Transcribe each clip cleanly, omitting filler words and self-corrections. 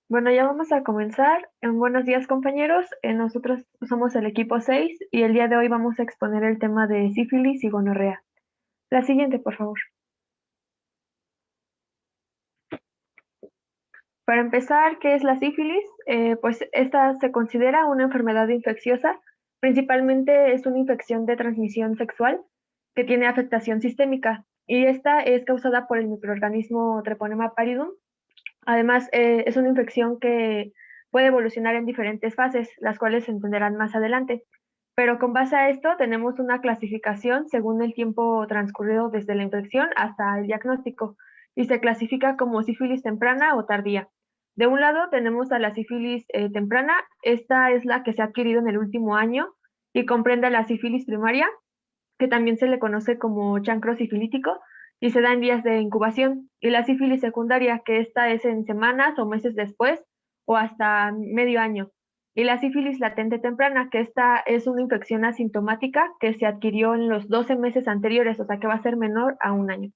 Bueno, ya vamos a comenzar. Buenos días, compañeros. Nosotros somos el equipo 6 y el día de hoy vamos a exponer el tema de sífilis y gonorrea. La siguiente, por favor. Para empezar, ¿qué es la sífilis? Pues esta se considera una enfermedad infecciosa. Principalmente es una infección de transmisión sexual que tiene afectación sistémica y esta es causada por el microorganismo Treponema pallidum. Además, es una infección que puede evolucionar en diferentes fases, las cuales se entenderán más adelante. Pero con base a esto tenemos una clasificación según el tiempo transcurrido desde la infección hasta el diagnóstico y se clasifica como sífilis temprana o tardía. De un lado tenemos a la sífilis temprana, esta es la que se ha adquirido en el último año y comprende la sífilis primaria, que también se le conoce como chancro sifilítico y se da en días de incubación, y la sífilis secundaria, que esta es en semanas o meses después o hasta medio año, y la sífilis latente temprana, que esta es una infección asintomática que se adquirió en los 12 meses anteriores, o sea que va a ser menor a un año.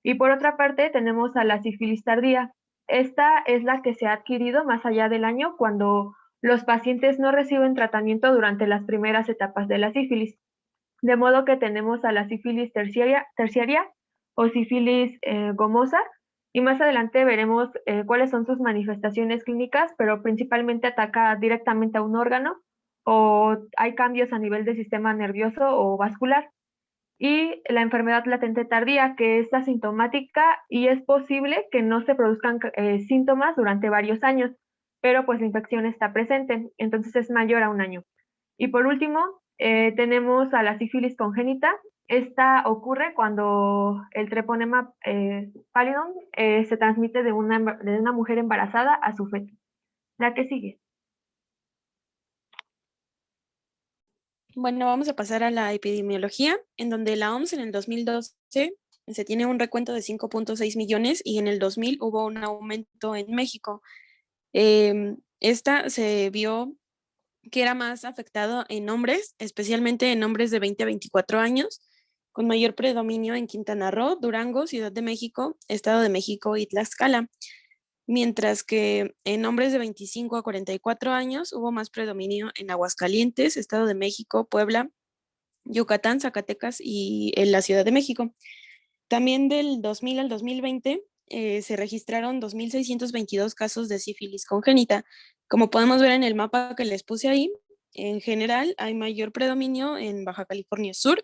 Y por otra parte tenemos a la sífilis tardía. Esta es la que se ha adquirido más allá del año cuando los pacientes no reciben tratamiento durante las primeras etapas de la sífilis. De modo que tenemos a la sífilis terciaria o sífilis gomosa, y más adelante veremos cuáles son sus manifestaciones clínicas, pero principalmente ataca directamente a un órgano o hay cambios a nivel del sistema nervioso o vascular. Y la enfermedad latente tardía, que es asintomática y es posible que no se produzcan síntomas durante varios años, pero pues la infección está presente, entonces es mayor a un año. Y por último, tenemos a la sífilis congénita. Esta ocurre cuando el treponema pallidum se transmite de una mujer embarazada a su feto. La que sigue. Bueno, vamos a pasar a la epidemiología, en donde la OMS en el 2012 se tiene un recuento de 5.6 millones y en el 2000 hubo un aumento en México. Esta se vio que era más afectado en hombres, especialmente en hombres de 20 a 24 años, con mayor predominio en Quintana Roo, Durango, Ciudad de México, Estado de México y Tlaxcala, mientras que en hombres de 25 a 44 años hubo más predominio en Aguascalientes, Estado de México, Puebla, Yucatán, Zacatecas y en la Ciudad de México. También del 2000 al 2020 se registraron 2.622 casos de sífilis congénita. Como podemos ver en el mapa que les puse ahí, en general hay mayor predominio en Baja California Sur,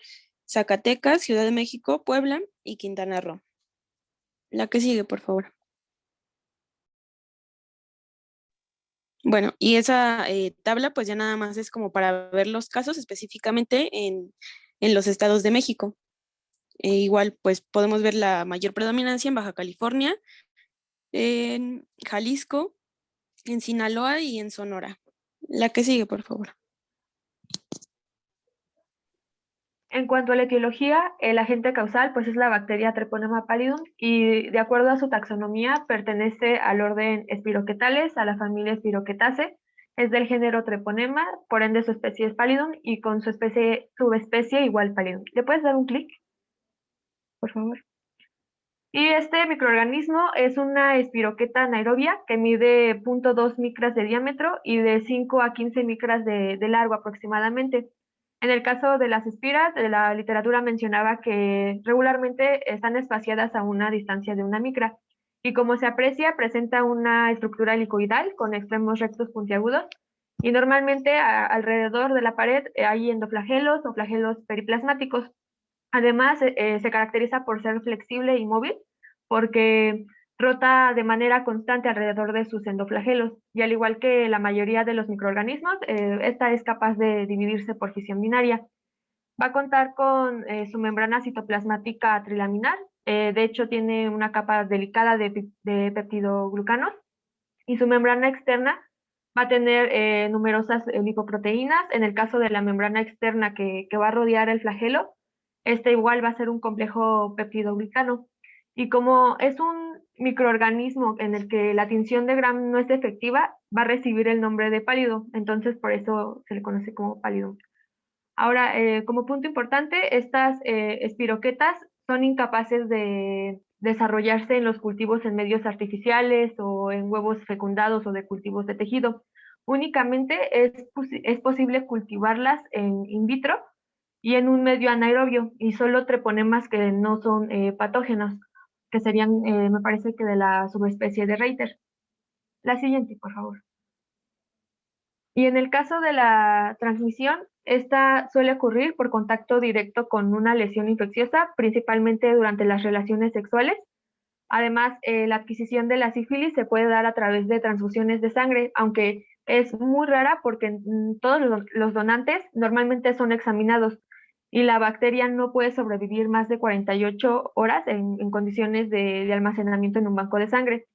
Zacatecas, Ciudad de México, Puebla y Quintana Roo. La que sigue, por favor. Bueno, y esa tabla pues ya nada más es como para ver los casos específicamente en los estados de México. Igual, pues podemos ver la mayor predominancia en Baja California, en Jalisco, en Sinaloa y en Sonora. La que sigue, por favor. En cuanto a la etiología, el agente causal pues es la bacteria Treponema pallidum y de acuerdo a su taxonomía pertenece al orden Spiroquetales, a la familia Spiroquetaceae, es del género Treponema, por ende su especie es Pallidum y con su subespecie igual Pallidum. ¿Le puedes dar un clic, por favor? Y este microorganismo es una espiroqueta anaerobia que mide 0.2 micras de diámetro y de 5 a 15 micras de largo aproximadamente. En el caso de las espiras, la literatura mencionaba que regularmente están espaciadas a una distancia de una micra y como se aprecia, presenta una estructura helicoidal con extremos rectos puntiagudos y normalmente alrededor de la pared hay endoflagelos o flagelos periplasmáticos. Además, se caracteriza por ser flexible y móvil, porque rota de manera constante alrededor de sus endoflagelos, y al igual que la mayoría de los microorganismos, esta es capaz de dividirse por fisión binaria. Va a contar con su membrana citoplasmática trilaminar, de hecho tiene una capa delicada de peptidoglucanos, y su membrana externa va a tener numerosas lipoproteínas. En el caso de la membrana externa que va a rodear el flagelo, este igual va a ser un complejo peptidoglicano. Y como es un microorganismo en el que la tinción de Gram no es efectiva, va a recibir el nombre de pálido, entonces por eso se le conoce como pálido. Ahora, como punto importante, estas espiroquetas son incapaces de desarrollarse en los cultivos en medios artificiales o en huevos fecundados o de cultivos de tejido. Únicamente es posible cultivarlas en in vitro y en un medio anaerobio, y solo treponemas que no son patógenos, que serían, me parece que de la subespecie de Reiter. La siguiente, por favor. Y en el caso de la transmisión, esta suele ocurrir por contacto directo con una lesión infecciosa, principalmente durante las relaciones sexuales. Además, la adquisición de la sífilis se puede dar a través de transfusiones de sangre, aunque es muy rara porque todos los donantes normalmente son examinados y la bacteria no puede sobrevivir más de 48 horas en condiciones de almacenamiento en un banco de sangre.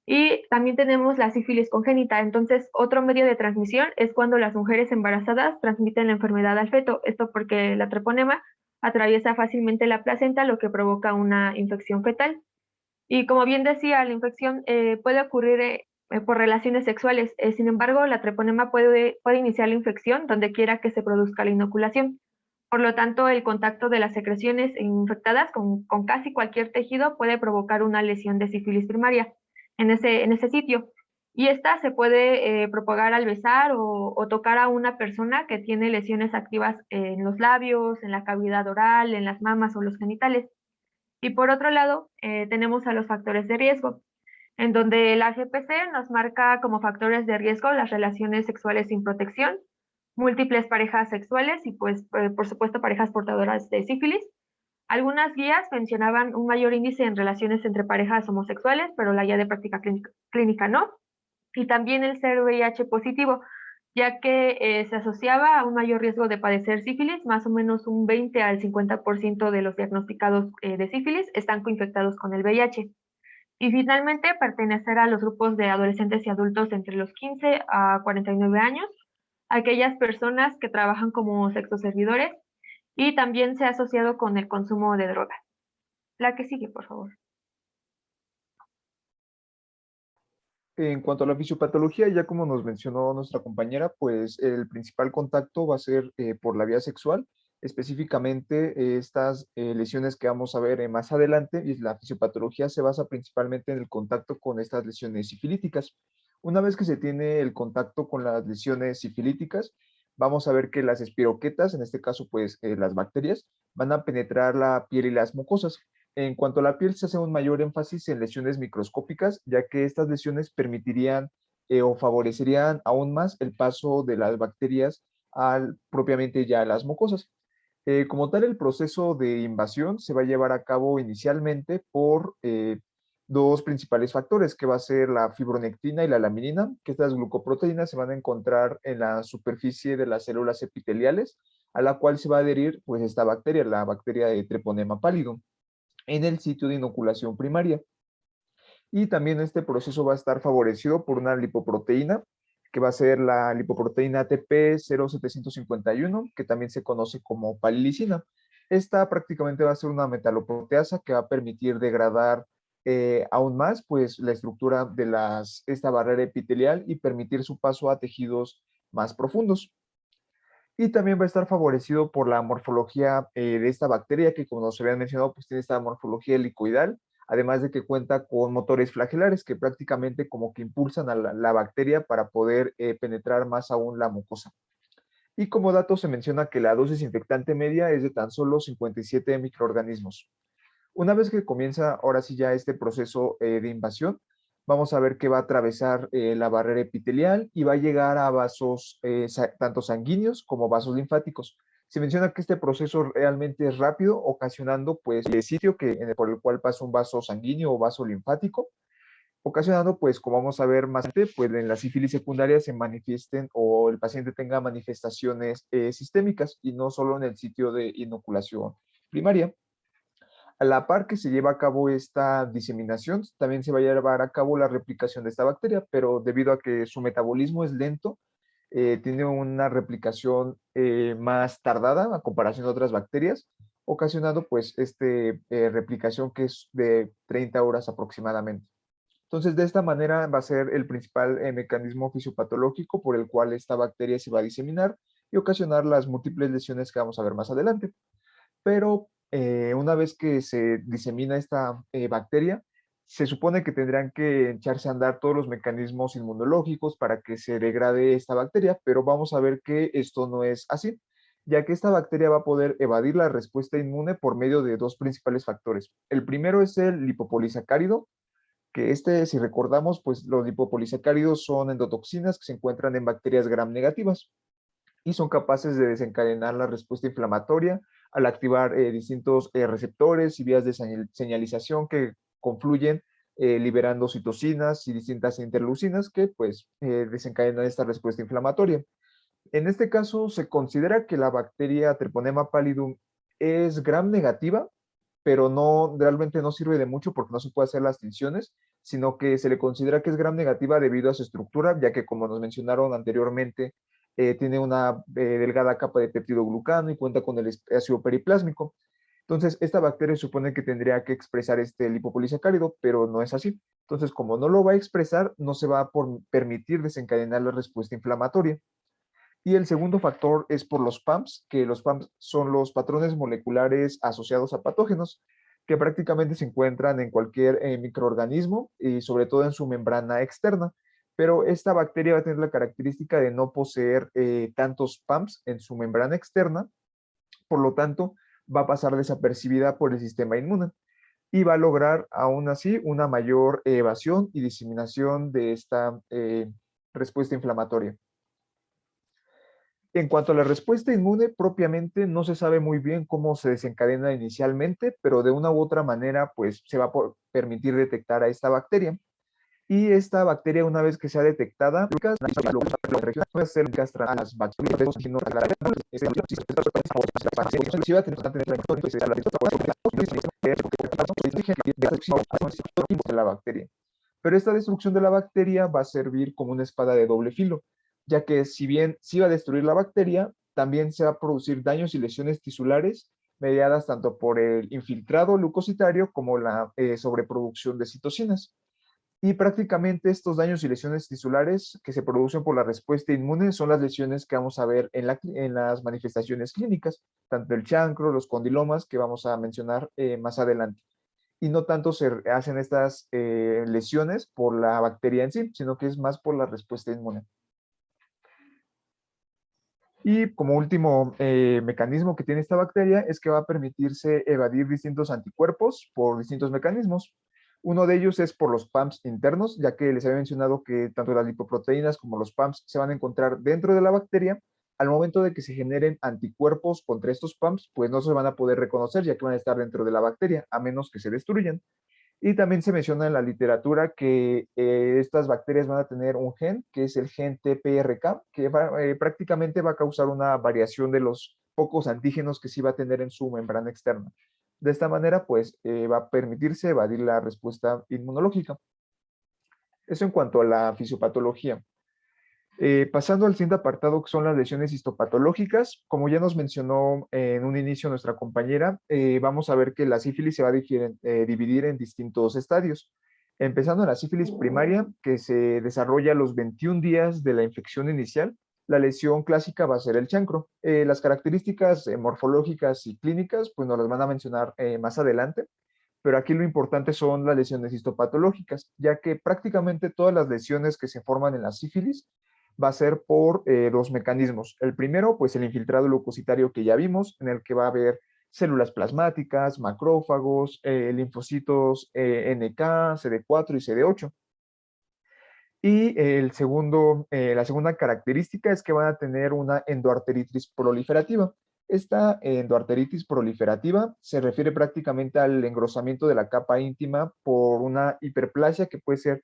Y también tenemos la sífilis congénita. Entonces, otro medio de transmisión es cuando las mujeres embarazadas transmiten la enfermedad al feto. Esto porque la treponema atraviesa fácilmente la placenta, lo que provoca una infección fetal. Y como bien decía, la infección puede ocurrir por relaciones sexuales. Sin embargo, la treponema puede iniciar la infección donde quiera que se produzca la inoculación. Por lo tanto, el contacto de las secreciones infectadas con casi cualquier tejido puede provocar una lesión de sífilis primaria en ese sitio. Y esta se puede propagar al besar o tocar a una persona que tiene lesiones activas en los labios, en la cavidad oral, en las mamas o los genitales. Y por otro lado, tenemos a los factores de riesgo, en donde la GPC nos marca como factores de riesgo las relaciones sexuales sin protección, múltiples parejas sexuales y pues por supuesto parejas portadoras de sífilis. Algunas guías mencionaban un mayor índice en relaciones entre parejas homosexuales, pero la guía de práctica clínica no. Y también el ser VIH positivo, ya que se asociaba a un mayor riesgo de padecer sífilis. Más o menos un 20 al 50% de los diagnosticados de sífilis están coinfectados con el VIH. Y finalmente, pertenecer a los grupos de adolescentes y adultos entre los 15 a 49 años, aquellas personas que trabajan como sexoservidores, y también se ha asociado con el consumo de drogas. La que sigue, por favor. En cuanto a la fisiopatología, ya como nos mencionó nuestra compañera, pues el principal contacto va a ser por la vía sexual, específicamente estas lesiones que vamos a ver más adelante, y la fisiopatología se basa principalmente en el contacto con estas lesiones sifilíticas. Una vez que se tiene el contacto con las lesiones sifilíticas, vamos a ver que las espiroquetas, en este caso pues las bacterias, van a penetrar la piel y las mucosas. En cuanto a la piel, se hace un mayor énfasis en lesiones microscópicas, ya que estas lesiones permitirían o favorecerían aún más el paso de las bacterias propiamente ya a las mucosas. Como tal, el proceso de invasión se va a llevar a cabo inicialmente por dos principales factores, que va a ser la fibronectina y la laminina, que estas glucoproteínas se van a encontrar en la superficie de las células epiteliales, a la cual se va a adherir pues esta bacteria, la bacteria de Treponema pallidum, en el sitio de inoculación primaria. Y también este proceso va a estar favorecido por una lipoproteína, que va a ser la lipoproteína ATP0751, que también se conoce como palilicina. Esta prácticamente va a ser una metaloproteasa que va a permitir degradar aún más pues, la estructura de esta barrera epitelial y permitir su paso a tejidos más profundos. Y también va a estar favorecido por la morfología de esta bacteria, que como nos habían mencionado, pues tiene esta morfología helicoidal, además de que cuenta con motores flagelares que prácticamente como que impulsan a la bacteria para poder penetrar más aún la mucosa. Y como dato se menciona que la dosis infectante media es de tan solo 57 microorganismos. Una vez que comienza ahora sí ya este proceso de invasión, vamos a ver que va a atravesar la barrera epitelial y va a llegar a vasos tanto sanguíneos como vasos linfáticos. Se menciona que este proceso realmente es rápido, ocasionando pues el sitio por el cual pasa un vaso sanguíneo o vaso linfático, ocasionando pues como vamos a ver más adelante, pues en la sífilis secundaria se manifiesten o el paciente tenga manifestaciones sistémicas y no solo en el sitio de inoculación primaria. A la par que se lleva a cabo esta diseminación, también se va a llevar a cabo la replicación de esta bacteria, pero debido a que su metabolismo es lento, tiene una replicación más tardada a comparación de otras bacterias, ocasionando pues replicación que es de 30 horas aproximadamente. Entonces, de esta manera va a ser el principal mecanismo fisiopatológico por el cual esta bacteria se va a diseminar y ocasionar las múltiples lesiones que vamos a ver más adelante. Pero una vez que se disemina esta bacteria, se supone que tendrán que echarse a andar todos los mecanismos inmunológicos para que se degrade esta bacteria, pero vamos a ver que esto no es así, ya que esta bacteria va a poder evadir la respuesta inmune por medio de dos principales factores. El primero es el lipopolisacárido, que si recordamos, pues los lipopolisacáridos son endotoxinas que se encuentran en bacterias gram negativas y son capaces de desencadenar la respuesta inflamatoria al activar distintos receptores y vías de señalización que confluyen liberando citocinas y distintas interleucinas que pues desencadenan esta respuesta inflamatoria. En este caso se considera que la bacteria Treponema pallidum es gram negativa, pero realmente no sirve de mucho porque no se puede hacer las tinciones, sino que se le considera que es gram negativa debido a su estructura, ya que como nos mencionaron anteriormente, tiene una delgada capa de peptidoglucano y cuenta con el ácido periplásmico. Entonces, esta bacteria supone que tendría que expresar este lipopolisacárido, pero no es así. Entonces, como no lo va a expresar, no se va a permitir desencadenar la respuesta inflamatoria. Y el segundo factor es por los PAMPs, que los PAMPs son los patrones moleculares asociados a patógenos, que prácticamente se encuentran en cualquier microorganismo y sobre todo en su membrana externa. Pero esta bacteria va a tener la característica de no poseer tantos PAMPs en su membrana externa, por lo tanto, va a pasar desapercibida por el sistema inmune y va a lograr aún así una mayor evasión y diseminación de esta respuesta inflamatoria. En cuanto a la respuesta inmune, propiamente no se sabe muy bien cómo se desencadena inicialmente, pero de una u otra manera, pues se va a permitir detectar a esta bacteria. Y esta bacteria, una vez que sea detectada, la bacteria. Pero esta destrucción de la bacteria va a servir como una espada de doble filo, ya que si bien sí va a destruir la bacteria, también se va a producir daños y lesiones tisulares mediadas tanto por el infiltrado leucocitario como la sobreproducción de citocinas. Y prácticamente estos daños y lesiones tisulares que se producen por la respuesta inmune son las lesiones que vamos a ver en las manifestaciones clínicas, tanto el chancro, los condilomas, que vamos a mencionar más adelante. Y no tanto se hacen estas lesiones por la bacteria en sí, sino que es más por la respuesta inmune. Y como último mecanismo que tiene esta bacteria es que va a permitirse evadir distintos anticuerpos por distintos mecanismos. Uno de ellos es por los PAMPs internos, ya que les había mencionado que tanto las lipoproteínas como los PAMPs se van a encontrar dentro de la bacteria. Al momento de que se generen anticuerpos contra estos PAMPs, pues no se van a poder reconocer, ya que van a estar dentro de la bacteria, a menos que se destruyan. Y también se menciona en la literatura que estas bacterias van a tener un gen, que es el gen TPRK, que prácticamente va a causar una variación de los pocos antígenos que sí va a tener en su membrana externa. De esta manera, pues, va a permitirse evadir la respuesta inmunológica. Eso en cuanto a la fisiopatología. Pasando al siguiente apartado, que son las lesiones histopatológicas, como ya nos mencionó en un inicio nuestra compañera, vamos a ver que la sífilis se va a dividir en distintos estadios. Empezando en la sífilis primaria, que se desarrolla a los 21 días de la infección inicial, la lesión clásica va a ser el chancro. Las características morfológicas y clínicas, pues nos las van a mencionar más adelante, pero aquí lo importante son las lesiones histopatológicas, ya que prácticamente todas las lesiones que se forman en la sífilis va a ser por dos mecanismos. El primero, pues el infiltrado leucocitario que ya vimos, en el que va a haber células plasmáticas, macrófagos, linfocitos NK, CD4 y CD8. Y la segunda característica es que van a tener una endoarteritis proliferativa. Esta endoarteritis proliferativa se refiere prácticamente al engrosamiento de la capa íntima por una hiperplasia que puede ser.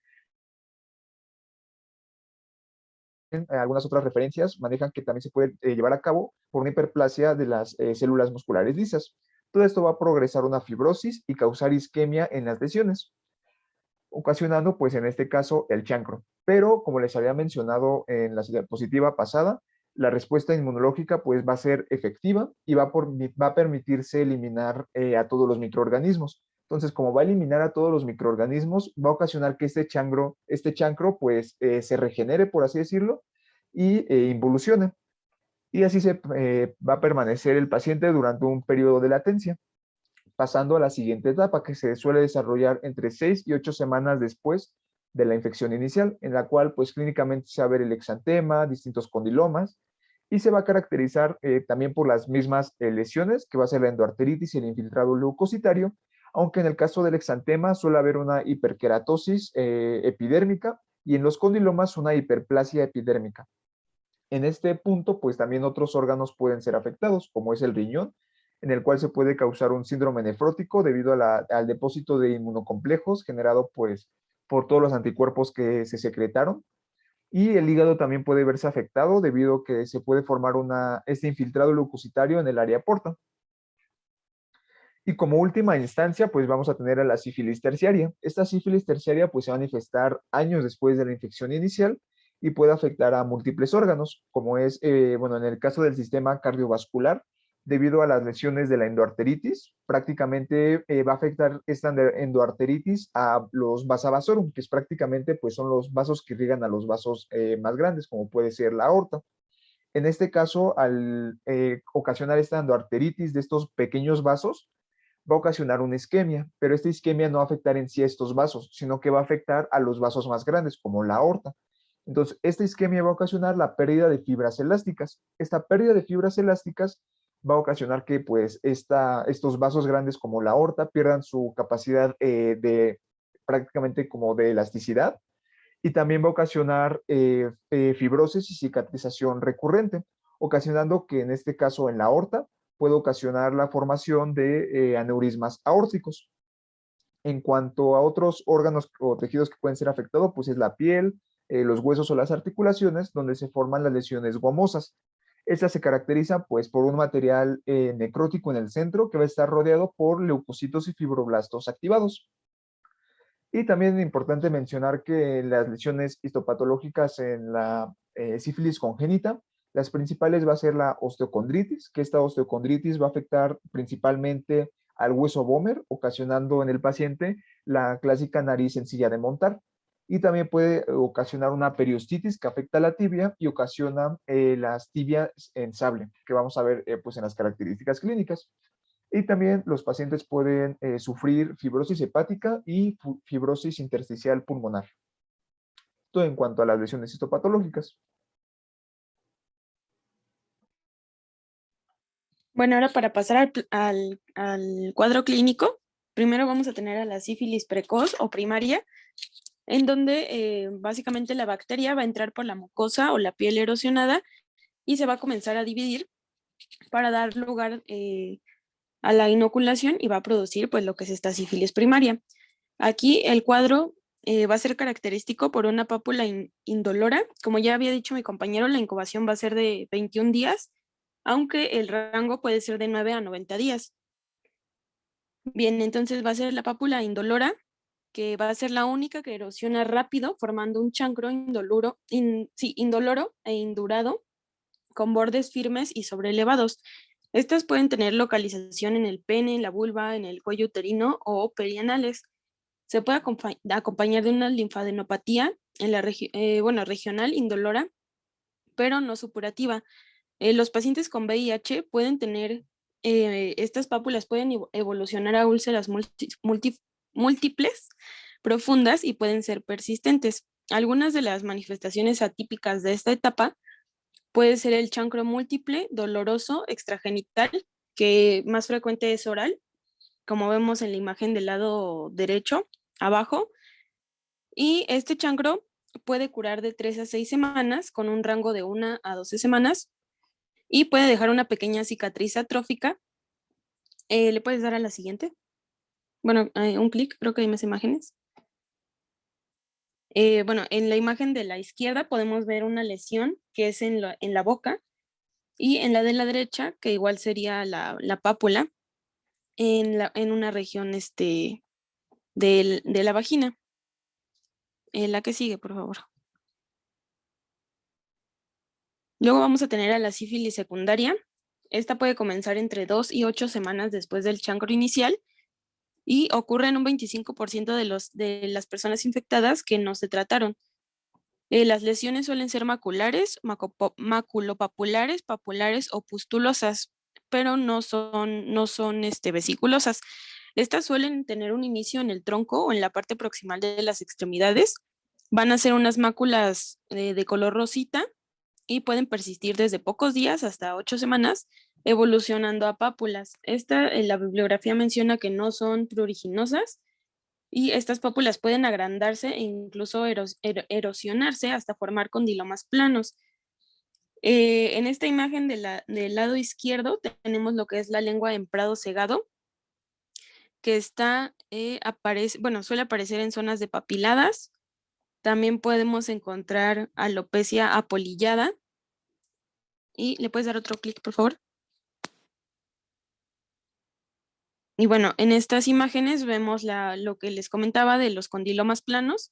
Algunas otras referencias manejan que también se puede llevar a cabo por una hiperplasia de las células musculares lisas. Todo esto va a progresar una fibrosis y causar isquemia en las lesiones, ocasionando, pues en este caso, el chancro. Pero, como les había mencionado en la diapositiva pasada, la respuesta inmunológica pues va a ser efectiva y va a permitirse eliminar a todos los microorganismos. Entonces, como va a eliminar a todos los microorganismos, va a ocasionar que este chancro pues se regenere, por así decirlo, y involucione. Y así va a permanecer el paciente durante un periodo de latencia. pasando a la siguiente etapa, que se suele desarrollar entre 6 y 8 semanas después de la infección inicial, en la cual pues clínicamente se va a ver el exantema, distintos condilomas, y se va a caracterizar también por las mismas lesiones, que va a ser la endoarteritis y el infiltrado leucocitario, aunque en el caso del exantema suele haber una hiperkeratosis epidérmica y en los condilomas una hiperplasia epidérmica. En este punto, pues también otros órganos pueden ser afectados, como es el riñón, en el cual se puede causar un síndrome nefrótico debido al depósito de inmunocomplejos generado pues por todos los anticuerpos que se secretaron. Y el hígado también puede verse afectado debido a que se puede formar este infiltrado leucocitario en el área porta. Y como última instancia, pues vamos a tener a la sífilis terciaria. Esta sífilis terciaria pues se va a manifestar años después de la infección inicial y puede afectar a múltiples órganos, como es, bueno, en el caso del sistema cardiovascular, debido a las lesiones de la endoarteritis, prácticamente va a afectar esta endoarteritis a los vasa vasorum, que es prácticamente pues son los vasos que irrigan a los vasos más grandes, como puede ser la aorta. En este caso, al ocasionar esta endoarteritis de estos pequeños vasos, va a ocasionar una isquemia, pero esta isquemia no va a afectar en sí a estos vasos, sino que va a afectar a los vasos más grandes, como la aorta. Entonces, esta isquemia va a ocasionar la pérdida de fibras elásticas. Esta pérdida de fibras elásticas va a ocasionar que pues estos vasos grandes como la aorta pierdan su capacidad de prácticamente como de elasticidad y también va a ocasionar fibrosis y cicatrización recurrente, ocasionando que en este caso en la aorta puede ocasionar la formación de aneurismas aórticos. En cuanto a otros órganos o tejidos que pueden ser afectados, pues es la piel, los huesos o las articulaciones, donde se forman las lesiones gomosas. Estas se caracterizan pues por un material necrótico en el centro que va a estar rodeado por leucocitos y fibroblastos activados. Y también es importante mencionar que las lesiones histopatológicas en la sífilis congénita, las principales va a ser la osteocondritis, que esta osteocondritis va a afectar principalmente al hueso Böhmer, ocasionando en el paciente la clásica nariz sencilla de montar. Y también puede ocasionar una periostitis que afecta a la tibia y ocasiona las tibias en sable, que vamos a ver pues en las características clínicas. Y también los pacientes pueden sufrir fibrosis hepática y fibrosis intersticial pulmonar. Todo en cuanto a las lesiones histopatológicas. Bueno, ahora para pasar al cuadro clínico, primero vamos a tener a la sífilis precoz o primaria, en donde básicamente la bacteria va a entrar por la mucosa o la piel erosionada y se va a comenzar a dividir para dar lugar a la inoculación y va a producir pues lo que es esta sífilis primaria. Aquí el cuadro va a ser característico por una pápula indolora. Como ya había dicho mi compañero, la incubación va a ser de 21 días, aunque el rango puede ser de 9 a 90 días. Bien, entonces va a ser la pápula indolora, que va a ser la única que erosiona rápido, formando un chancro indoloro e indurado, con bordes firmes y sobrelevados. Estas pueden tener localización en el pene, en la vulva, en el cuello uterino o perianales. Se puede acompañar de una linfadenopatía en la regional indolora, pero no supurativa. Los pacientes con VIH pueden tener, estas pápulas pueden evolucionar a úlceras múltiples, profundas y pueden ser persistentes. Algunas de las manifestaciones atípicas de esta etapa puede ser el chancro múltiple, doloroso, extragenital, que más frecuente es oral, como vemos en la imagen del lado derecho, abajo. Y este chancro puede curar de 3 a 6 semanas con un rango de 1 a 12 semanas y puede dejar una pequeña cicatriz atrófica. ¿Le puedes dar a la siguiente? Bueno, un clic, creo que hay más imágenes. Bueno, en la imagen de la izquierda podemos ver una lesión que es en la boca y en la de la derecha, que igual sería la pápula, en una región de la vagina. La que sigue, por favor. Luego vamos a tener a la sífilis secundaria. Esta puede comenzar entre 2 y 8 semanas después del chancro inicial y ocurre en un 25% de las personas infectadas que no se trataron. Las lesiones suelen ser maculares, maculopapulares, papulares o pustulosas, pero no son vesiculosas. Estas suelen tener un inicio en el tronco o en la parte proximal de las extremidades. Van a ser unas máculas de color rosita y pueden persistir desde pocos días hasta 8 semanas, evolucionando a pápulas. La bibliografía menciona que no son pruriginosas y estas pápulas pueden agrandarse e incluso erosionarse hasta formar condilomas planos. En esta imagen del lado izquierdo tenemos lo que es la lengua en prado cegado, que suele aparecer en zonas de papiladas. También podemos encontrar alopecia apolillada. Y le puedes dar otro clic, por favor. Y bueno, en estas imágenes vemos lo que les comentaba de los condilomas planos.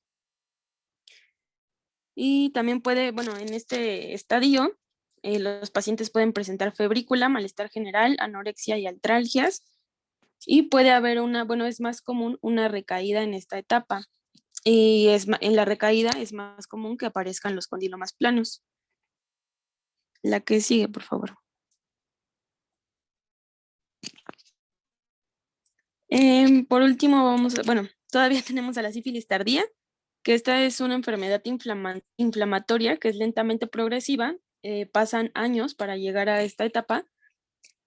Y también en este estadio, los pacientes pueden presentar febrícula, malestar general, anorexia y artralgias. Y puede haber es más común una recaída en esta etapa. Y en la recaída es más común que aparezcan los condilomas planos. La que sigue, por favor. Por último, todavía tenemos a la sífilis tardía, que esta es una enfermedad inflamatoria que es lentamente progresiva. Pasan años para llegar a esta etapa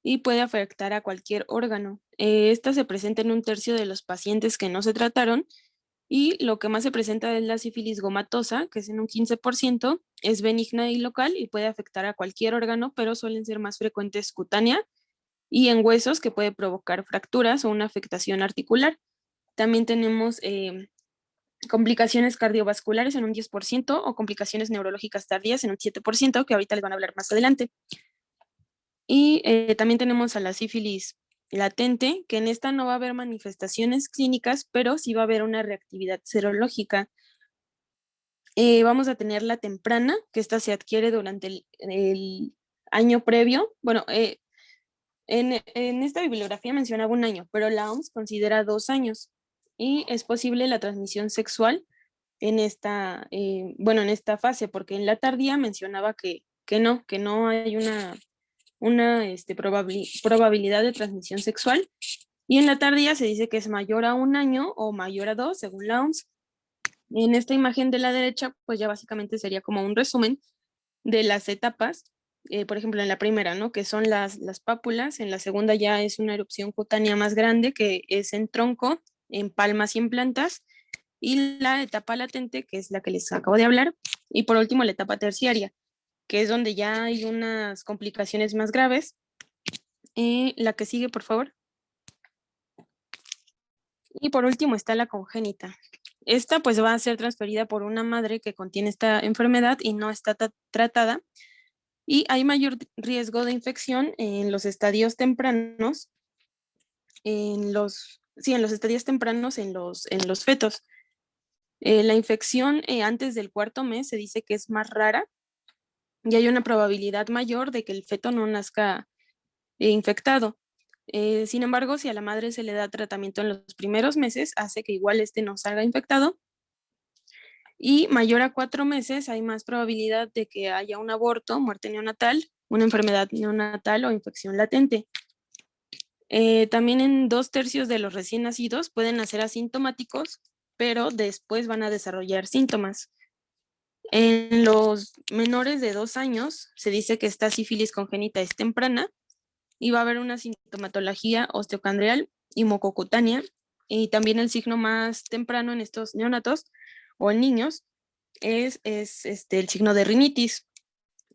y puede afectar a cualquier órgano. Esta se presenta en 1/3 de los pacientes que no se trataron y lo que más se presenta es la sífilis gomatosa, que es en un 15%, es benigna y local y puede afectar a cualquier órgano, pero suelen ser más frecuentes cutánea y en huesos, que puede provocar fracturas o una afectación articular. También tenemos complicaciones cardiovasculares en un 10% o complicaciones neurológicas tardías en un 7%, que ahorita les van a hablar más adelante. Y también tenemos a la sífilis latente, que en esta no va a haber manifestaciones clínicas, pero sí va a haber una reactividad serológica. Vamos a tener la temprana, que esta se adquiere durante el año previo. En esta bibliografía mencionaba 1 año, pero la OMS considera 2 años y es posible la transmisión sexual en esta fase, porque en la tardía mencionaba que no hay una probabilidad de transmisión sexual, y en la tardía se dice que es mayor a 1 año o mayor a 2, según la OMS. En esta imagen de la derecha, pues ya básicamente sería como un resumen de las etapas. Por ejemplo, en la primera, ¿no? Que son las pápulas. En la segunda ya es una erupción cutánea más grande, que es en tronco, en palmas y en plantas. Y la etapa latente, que es la que les acabo de hablar. Y por último, la etapa terciaria, que es donde ya hay unas complicaciones más graves. La que sigue, por favor. Y por último está la congénita. Esta pues va a ser transferida por una madre que contiene esta enfermedad y no está tratada. Y hay mayor riesgo de infección en los estadios tempranos, en los estadios tempranos en los fetos. La infección antes del 4.º mes se dice que es más rara y hay una probabilidad mayor de que el feto no nazca infectado. Sin embargo, si a la madre se le da tratamiento en los primeros meses, hace que igual no salga infectado. Y mayor a 4 meses hay más probabilidad de que haya un aborto, muerte neonatal, una enfermedad neonatal o infección latente. También en 2/3 de los recién nacidos pueden nacer asintomáticos, pero después van a desarrollar síntomas. En los menores de 2 años se dice que esta sífilis congénita es temprana y va a haber una sintomatología osteocondrial y mucocutánea. Y también el signo más temprano en estos neonatos o en niños es el signo de rinitis.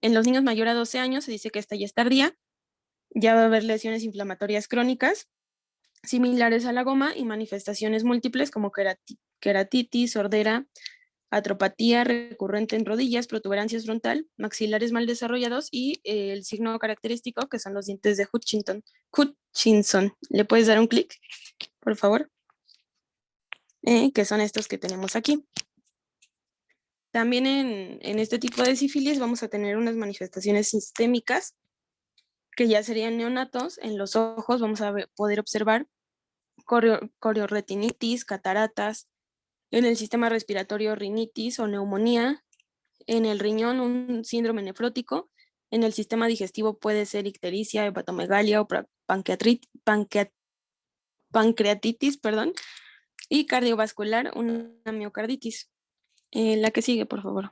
En los niños mayor a 12 años se dice que esta ya es tardía. Ya va a haber lesiones inflamatorias crónicas similares a la goma y manifestaciones múltiples como queratitis, sordera, atropatía recurrente en rodillas, protuberancias frontal, maxilares mal desarrollados y el signo característico, que son los dientes de Hutchinson. ¿Le puedes dar un clic, por favor? Que son estos que tenemos aquí. También en este tipo de sífilis vamos a tener unas manifestaciones sistémicas, que ya serían neonatos. En los ojos vamos a poder observar corioretinitis, cataratas. En el sistema respiratorio, rinitis o neumonía. En el riñón, un síndrome nefrótico. En el sistema digestivo puede ser ictericia, hepatomegalia o pancreatitis. pancreatitis, perdón, y cardiovascular, una miocarditis. La que sigue, por favor.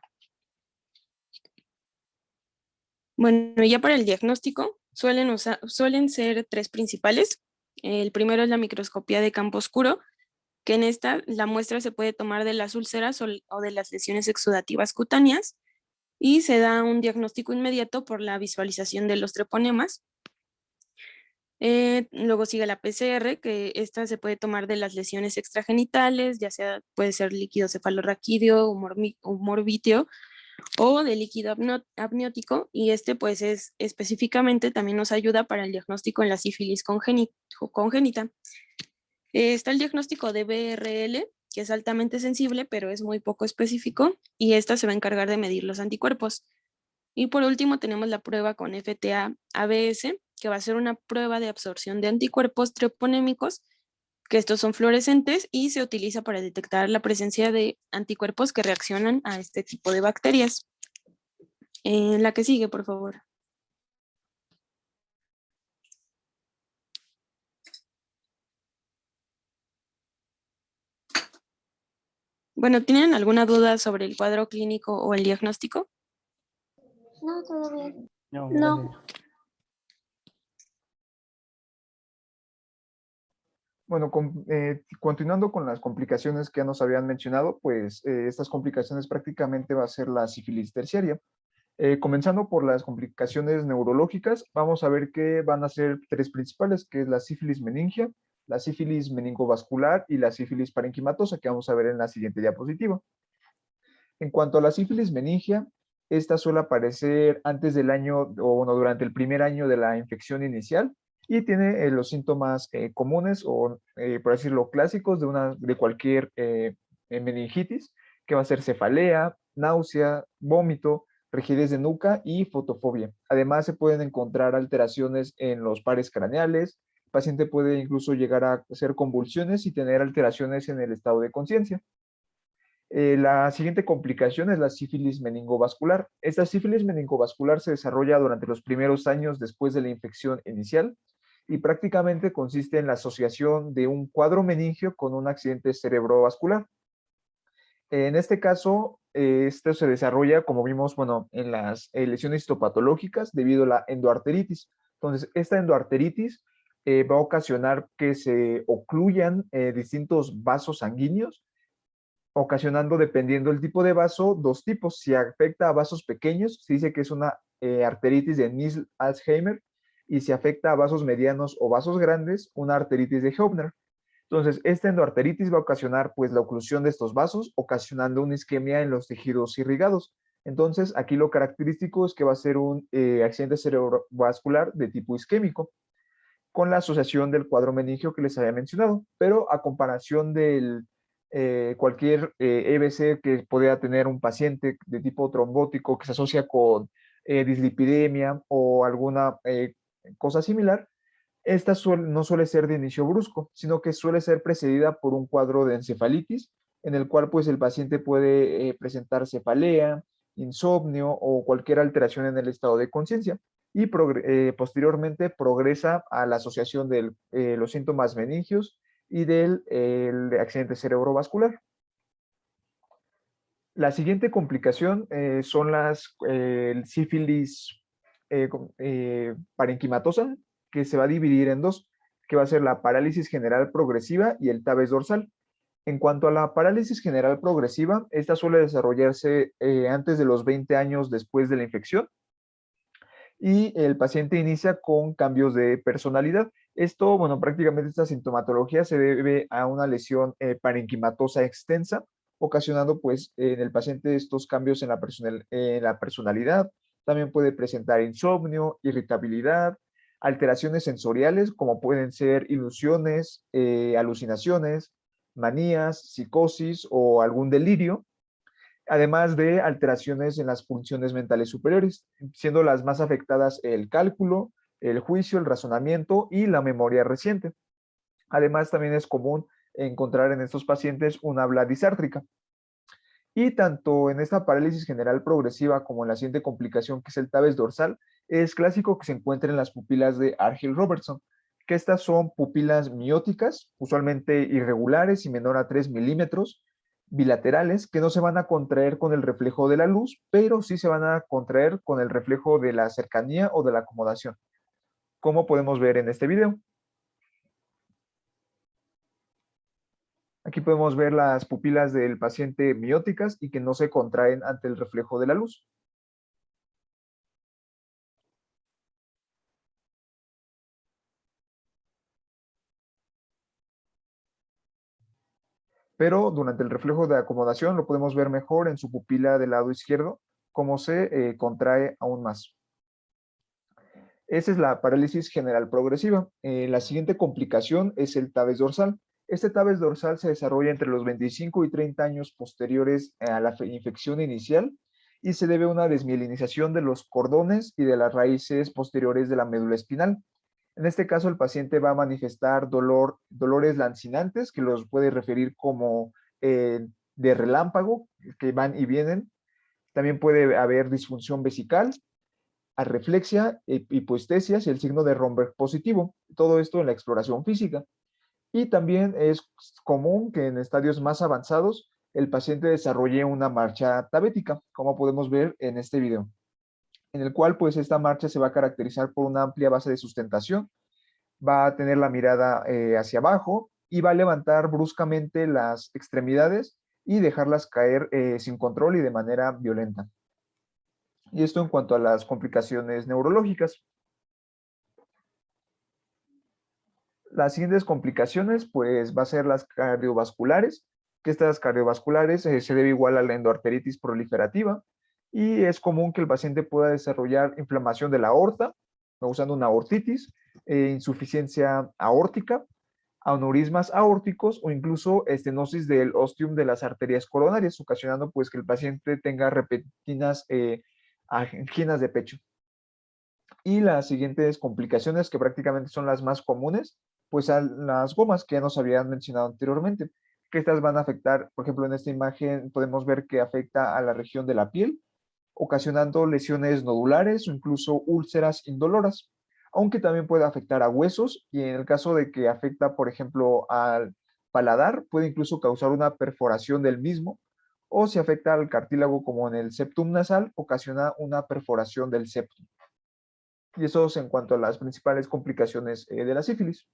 Bueno, ya para el diagnóstico suelen ser tres principales. El primero es la microscopía de campo oscuro, que en esta la muestra se puede tomar de las úlceras o de las lesiones exudativas cutáneas y se da un diagnóstico inmediato por la visualización de los treponemas. Luego sigue la PCR, que esta se puede tomar de las lesiones extragenitales, ya sea puede ser líquido cefalorraquídeo, humor víteo o de líquido amniótico, y este pues es específicamente también nos ayuda para el diagnóstico en la sífilis congénita. Está el diagnóstico de BRL, que es altamente sensible, pero es muy poco específico, y esta se va a encargar de medir los anticuerpos. Y por último tenemos la prueba con FTA-ABS, que va a ser una prueba de absorción de anticuerpos treponémicos, que estos son fluorescentes y se utiliza para detectar la presencia de anticuerpos que reaccionan a este tipo de bacterias. La que sigue, por favor. Bueno, ¿tienen alguna duda sobre el cuadro clínico o el diagnóstico? No, todo bien. No. Bueno, continuando con las complicaciones que ya nos habían mencionado, pues estas complicaciones prácticamente va a ser la sífilis terciaria. Comenzando por las complicaciones neurológicas, vamos a ver que van a ser tres principales, que es la sífilis meningia, la sífilis meningovascular y la sífilis parenquimatosa, que vamos a ver en la siguiente diapositiva. En cuanto a la sífilis meningia, esta suele aparecer antes del año, o bueno, durante el primer año de la infección inicial, y tiene los síntomas comunes, o por decirlo, clásicos de cualquier meningitis, que va a ser cefalea, náusea, vómito, rigidez de nuca y fotofobia. Además, se pueden encontrar alteraciones en los pares craneales. El paciente puede incluso llegar a hacer convulsiones y tener alteraciones en el estado de conciencia. La siguiente complicación es la sífilis meningovascular. Esta sífilis meningovascular se desarrolla durante los primeros años después de la infección inicial y prácticamente consiste en la asociación de un cuadro meningio con un accidente cerebrovascular. En este caso, esto se desarrolla, como vimos, bueno, en las lesiones histopatológicas debido a la endoarteritis. Entonces, esta endoarteritis va a ocasionar que se ocluyan distintos vasos sanguíneos, ocasionando, dependiendo del tipo de vaso, dos tipos. Si afecta a vasos pequeños, se dice que es una arteritis de Niels-Alzheimer, y si afecta a vasos medianos o vasos grandes, una arteritis de Heubner. Entonces, esta endoarteritis va a ocasionar pues la oclusión de estos vasos, ocasionando una isquemia en los tejidos irrigados. Entonces, aquí lo característico es que va a ser un accidente cerebrovascular de tipo isquémico, con la asociación del cuadro meningio que les había mencionado, pero a comparación del cualquier EBC que podría tener un paciente de tipo trombótico que se asocia con dislipidemia o alguna cosa similar, esta no suele ser de inicio brusco, sino que suele ser precedida por un cuadro de encefalitis, en el cual pues el paciente puede presentar cefalea, insomnio o cualquier alteración en el estado de conciencia, y posteriormente progresa a la asociación de los síntomas meningios y del accidente cerebrovascular. La siguiente complicación son las sífilis parenquimatosa, que se va a dividir en dos, que va a ser la parálisis general progresiva y el tabes dorsal. En cuanto a la parálisis general progresiva, esta suele desarrollarse antes de los 20 años después de la infección, y el paciente inicia con cambios de personalidad. Esto, bueno, prácticamente esta sintomatología se debe a una lesión parenquimatosa extensa, ocasionando pues en el paciente estos cambios en la personalidad. También puede presentar insomnio, irritabilidad, alteraciones sensoriales como pueden ser ilusiones, alucinaciones, manías, psicosis o algún delirio, además de alteraciones en las funciones mentales superiores, siendo las más afectadas el cálculo, el juicio, el razonamiento y la memoria reciente. Además, también es común encontrar en estos pacientes una habla disártrica. Y tanto en esta parálisis general progresiva como en la siguiente complicación, que es el tabes dorsal, es clásico que se encuentre en las pupilas de Argyll-Robertson, que estas son pupilas mióticas, usualmente irregulares y menor a 3 milímetros, bilaterales, que no se van a contraer con el reflejo de la luz, pero sí se van a contraer con el reflejo de la cercanía o de la acomodación, como podemos ver en este video. Aquí podemos ver las pupilas del paciente mióticas y que no se contraen ante el reflejo de la luz. Pero durante el reflejo de acomodación lo podemos ver mejor en su pupila del lado izquierdo, cómo se contrae aún más. Esa es la parálisis general progresiva. La siguiente complicación es el tabes dorsal. Este tabes dorsal se desarrolla entre los 25 y 30 años posteriores a la infección inicial y se debe a una desmielinización de los cordones y de las raíces posteriores de la médula espinal. En este caso, el paciente va a manifestar dolores lancinantes, que los puede referir como de relámpago, que van y vienen. También puede haber disfunción vesical, arreflexia, hipoestesias y el signo de Romberg positivo. Todo esto en la exploración física. Y también es común que en estadios más avanzados el paciente desarrolle una marcha tabética, como podemos ver en este video, en el cual pues esta marcha se va a caracterizar por una amplia base de sustentación, va a tener la mirada hacia abajo y va a levantar bruscamente las extremidades y dejarlas caer sin control y de manera violenta. Y esto en cuanto a las complicaciones neurológicas. Las siguientes complicaciones, pues, va a ser las cardiovasculares, que estas cardiovasculares se debe igual a la endoarteritis proliferativa, y es común que el paciente pueda desarrollar inflamación de la aorta, causando una aortitis, insuficiencia aórtica, aneurismas aórticos o incluso estenosis del ostium de las arterias coronarias, ocasionando pues que el paciente tenga repentinas anginas de pecho. Y las siguientes complicaciones, que prácticamente son las más comunes, pues a las gomas que ya nos habían mencionado anteriormente, que estas van a afectar, por ejemplo, en esta imagen podemos ver que afecta a la región de la piel, ocasionando lesiones nodulares o incluso úlceras indoloras, aunque también puede afectar a huesos y en el caso de que afecta, por ejemplo, al paladar, puede incluso causar una perforación del mismo, o si afecta al cartílago como en el septum nasal, ocasiona una perforación del septum. Y eso es en cuanto a las principales complicaciones de la sífilis.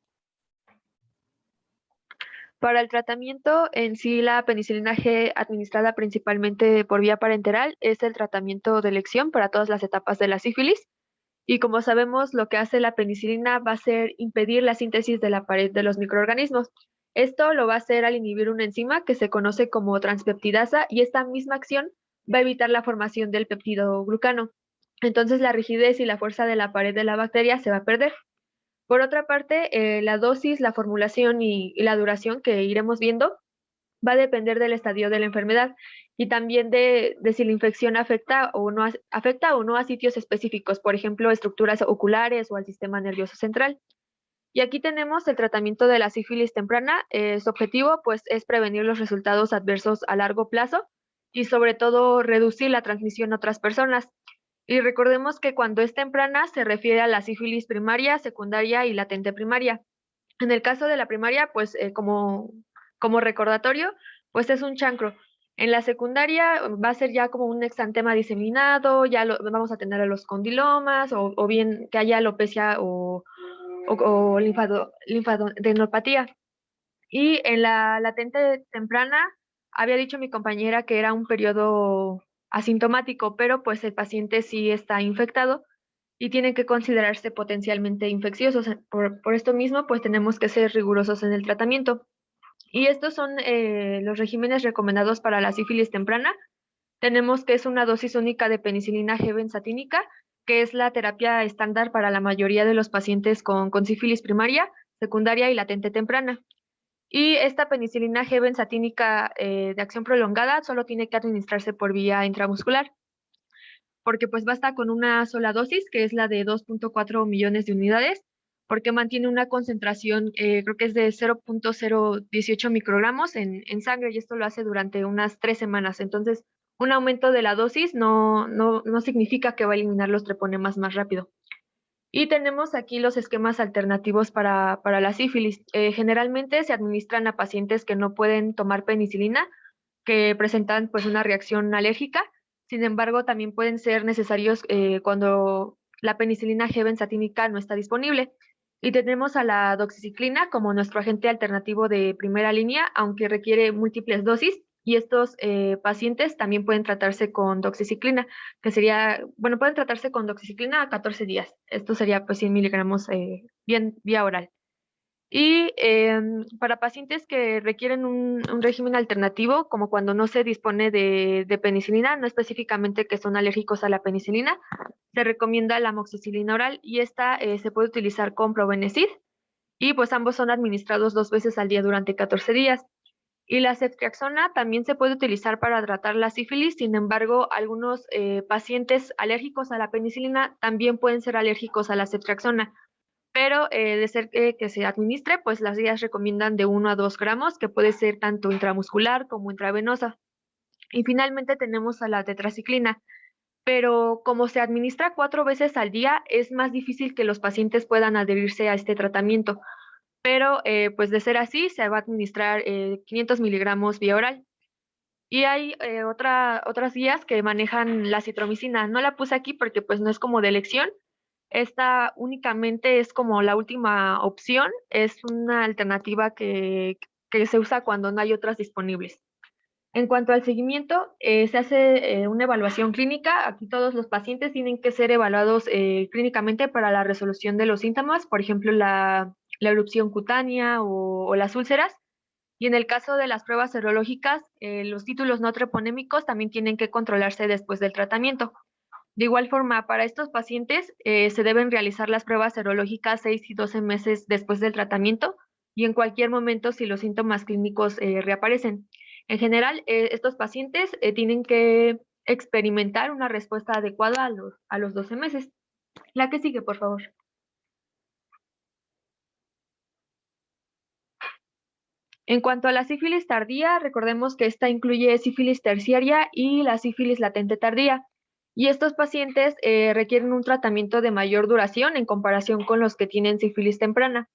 Para el tratamiento en sí, la penicilina G administrada principalmente por vía parenteral es el tratamiento de elección para todas las etapas de la sífilis. Y como sabemos, lo que hace la penicilina va a ser impedir la síntesis de la pared de los microorganismos. Esto lo va a hacer al inhibir una enzima que se conoce como transpeptidasa y esta misma acción va a evitar la formación del péptido glucano. Entonces la rigidez y la fuerza de la pared de la bacteria se va a perder. Por otra parte, la dosis, la formulación y la duración que iremos viendo va a depender del estadio de la enfermedad y también de si la infección afecta o no a sitios específicos, por ejemplo, estructuras oculares o al sistema nervioso central. Y aquí tenemos el tratamiento de la sífilis temprana. Su objetivo, pues, es prevenir los resultados adversos a largo plazo y, sobre todo, reducir la transmisión a otras personas. Y recordemos que cuando es temprana se refiere a la sífilis primaria, secundaria y latente primaria. En el caso de la primaria, pues como recordatorio, pues es un chancro. En la secundaria va a ser ya como un exantema diseminado, vamos a tener a los condilomas o bien que haya alopecia o linfadenopatía. Y en la latente temprana, había dicho mi compañera que era un periodo asintomático, pero pues el paciente sí está infectado y tienen que considerarse potencialmente infecciosos. Por esto mismo, pues tenemos que ser rigurosos en el tratamiento. Y estos son los regímenes recomendados para la sífilis temprana. Tenemos que es una dosis única de penicilina G benzatínica, que es la terapia estándar para la mayoría de los pacientes con sífilis primaria, secundaria y latente temprana. Y esta penicilina G benzatínica de acción prolongada solo tiene que administrarse por vía intramuscular, porque pues basta con una sola dosis, que es la de 2.4 millones de unidades, porque mantiene una concentración, creo que es de 0.018 microgramos en sangre, y esto lo hace durante unas 3 semanas. Entonces, un aumento de la dosis no significa que va a eliminar los treponemas más rápido. Y tenemos aquí los esquemas alternativos para la sífilis. Generalmente se administran a pacientes que no pueden tomar penicilina, que presentan pues una reacción alérgica. Sin embargo, también pueden ser necesarios cuando la penicilina G benzatínica no está disponible. Y tenemos a la doxiciclina como nuestro agente alternativo de primera línea, aunque requiere múltiples dosis. Y estos pacientes también pueden tratarse con doxiciclina, que sería, bueno, pueden tratarse con doxiciclina a 14 días. Esto sería pues 100 miligramos bien vía oral. Y para pacientes que requieren un régimen alternativo, como cuando no se dispone de penicilina, no específicamente que son alérgicos a la penicilina, se recomienda la amoxicilina oral y esta se puede utilizar con Probenecid y pues ambos son administrados 2 veces al día durante 14 días. Y la ceftriaxona también se puede utilizar para tratar la sífilis, sin embargo, algunos pacientes alérgicos a la penicilina también pueden ser alérgicos a la ceftriaxona, pero de ser que se administre, pues las guías recomiendan de 1 a 2 gramos, que puede ser tanto intramuscular como intravenosa. Y finalmente tenemos a la tetraciclina, pero como se administra 4 veces al día, es más difícil que los pacientes puedan adherirse a este tratamiento. Pero pues de ser así, se va a administrar 500 miligramos vía oral. Y hay otras guías que manejan la citromicina. No la puse aquí porque pues no es como de elección. Esta únicamente es como la última opción. Es una alternativa que se usa cuando no hay otras disponibles. En cuanto al seguimiento, se hace una evaluación clínica. Aquí todos los pacientes tienen que ser evaluados clínicamente para la resolución de los síntomas, por ejemplo, la erupción cutánea o las úlceras. Y en el caso de las pruebas serológicas, los títulos no treponémicos también tienen que controlarse después del tratamiento. De igual forma, para estos pacientes se deben realizar las pruebas serológicas 6 y 12 meses después del tratamiento y en cualquier momento si los síntomas clínicos reaparecen. En general, estos pacientes tienen que experimentar una respuesta adecuada a los 12 meses. La que sigue, por favor. En cuanto a la sífilis tardía, recordemos que esta incluye sífilis terciaria y la sífilis latente tardía. Y estos pacientes requieren un tratamiento de mayor duración en comparación con los que tienen sífilis temprana.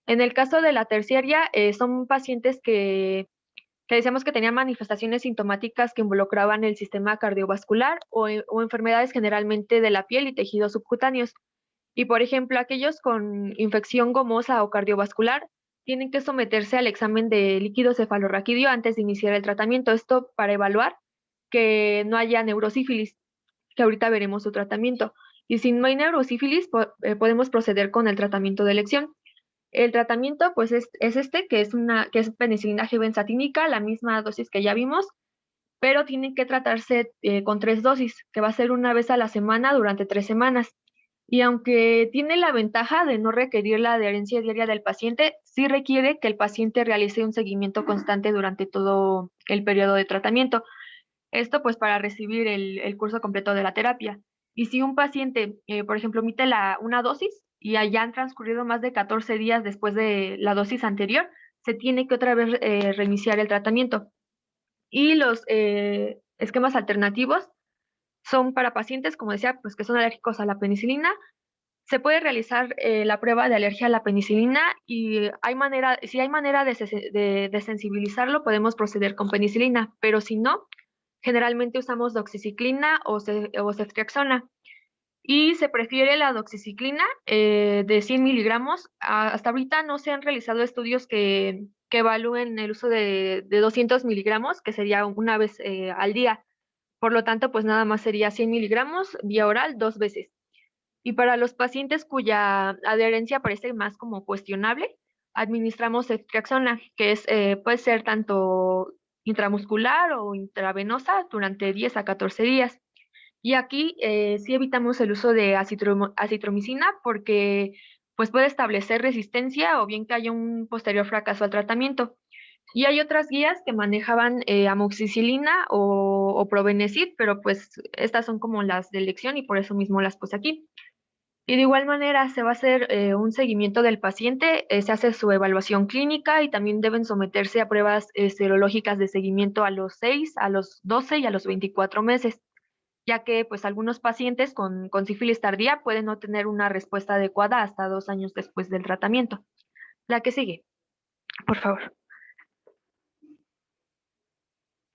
En el caso de la terciaria, son pacientes que decíamos que tenían manifestaciones sintomáticas que involucraban el sistema cardiovascular o enfermedades generalmente de la piel y tejidos subcutáneos. Y por ejemplo, aquellos con infección gomosa o cardiovascular tienen que someterse al examen de líquido cefalorraquídeo antes de iniciar el tratamiento. Esto para evaluar que no haya neurosífilis, que ahorita veremos su tratamiento. Y si no hay neurosífilis, podemos proceder con el tratamiento de elección. El tratamiento, pues, es este, que es penicilina G benzatínica, la misma dosis que ya vimos, pero tiene que tratarse con 3 dosis, que va a ser 1 vez a la semana durante 3 semanas. Y aunque tiene la ventaja de no requerir la adherencia diaria del paciente, sí requiere que el paciente realice un seguimiento constante durante todo el periodo de tratamiento. Esto pues para recibir el curso completo de la terapia. Y si un paciente, por ejemplo, omite una dosis y ya han transcurrido más de 14 días después de la dosis anterior, se tiene que otra vez reiniciar el tratamiento. Y los esquemas alternativos son para pacientes, como decía, pues que son alérgicos a la penicilina. Se puede realizar la prueba de alergia a la penicilina y si hay manera de sensibilizarlo, podemos proceder con penicilina, pero si no, generalmente usamos doxiciclina o ceftriaxona. Y se prefiere la doxiciclina de 100 miligramos. Hasta ahorita no se han realizado estudios que evalúen el uso de 200 miligramos, que sería 1 vez al día. Por lo tanto, pues nada más sería 100 miligramos vía oral 2 veces. Y para los pacientes cuya adherencia parece más como cuestionable, administramos ceftriaxona, que puede ser tanto intramuscular o intravenosa durante 10 a 14 días. Y aquí sí evitamos el uso de acitromicina porque pues puede establecer resistencia o bien que haya un posterior fracaso al tratamiento. Y hay otras guías que manejaban amoxicilina o probenecid, pero pues estas son como las de elección y por eso mismo las puse aquí. Y de igual manera se va a hacer un seguimiento del paciente, se hace su evaluación clínica y también deben someterse a pruebas serológicas de seguimiento a los 6, a los 12 y a los 24 meses. ya que pues algunos pacientes con sífilis tardía pueden no tener una respuesta adecuada hasta 2 años después del tratamiento. La que sigue, por favor.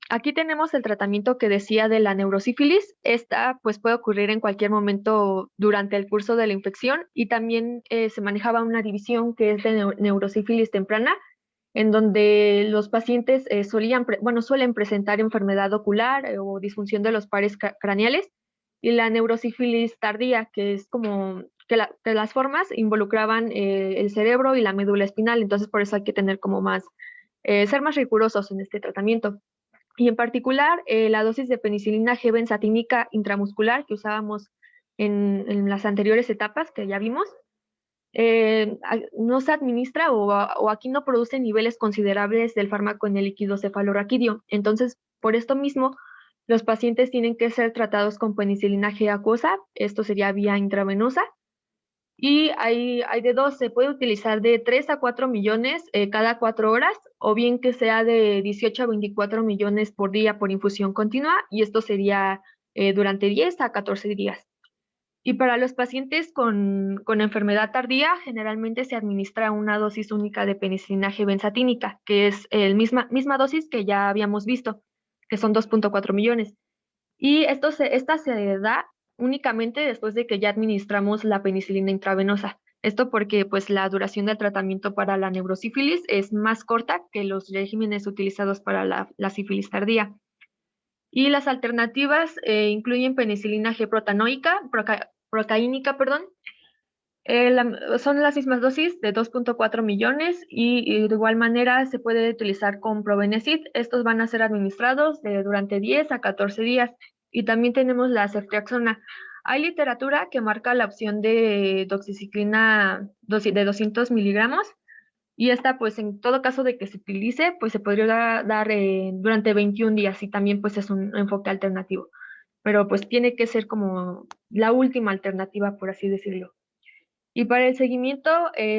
Aquí tenemos el tratamiento que decía de la neurosífilis. Esta pues puede ocurrir en cualquier momento durante el curso de la infección y también se manejaba una división que es de neurosífilis temprana, en donde los pacientes suelen presentar enfermedad ocular o disfunción de los pares craneales, y la neurosífilis tardía, que es como que las formas involucraban el cerebro y la médula espinal, entonces por eso hay que tener como ser más rigurosos en este tratamiento. Y en particular, la dosis de penicilina G benzatínica intramuscular que usábamos en las anteriores etapas que ya vimos, no se administra o aquí no produce niveles considerables del fármaco en el líquido cefalorraquídeo. Entonces, por esto mismo, los pacientes tienen que ser tratados con penicilina G acuosa, esto sería vía intravenosa, y hay de dos, se puede utilizar de 3 a 4 millones cada 4 horas, o bien que sea de 18 a 24 millones por día por infusión continua, y esto sería durante 10 a 14 días. Y para los pacientes con enfermedad tardía, generalmente se administra una dosis única de penicilina G benzatínica, que es la misma dosis que ya habíamos visto, que son 2.4 millones. Y esta se da únicamente después de que ya administramos la penicilina intravenosa. Esto porque pues, la duración del tratamiento para la neurosífilis es más corta que los regímenes utilizados para la sífilis tardía. Y las alternativas incluyen penicilina G procaínica, perdón. Son las mismas dosis de 2.4 millones y de igual manera se puede utilizar con Probenecid. Estos van a ser administrados durante 10 a 14 días. Y también tenemos la ceftriaxona. Hay literatura que marca la opción de doxiciclina de 200 miligramos, y esta, pues en todo caso de que se utilice, pues se podría dar durante 21 días, y también pues es un enfoque alternativo. Pero pues tiene que ser como la última alternativa, por así decirlo. Y para el seguimiento,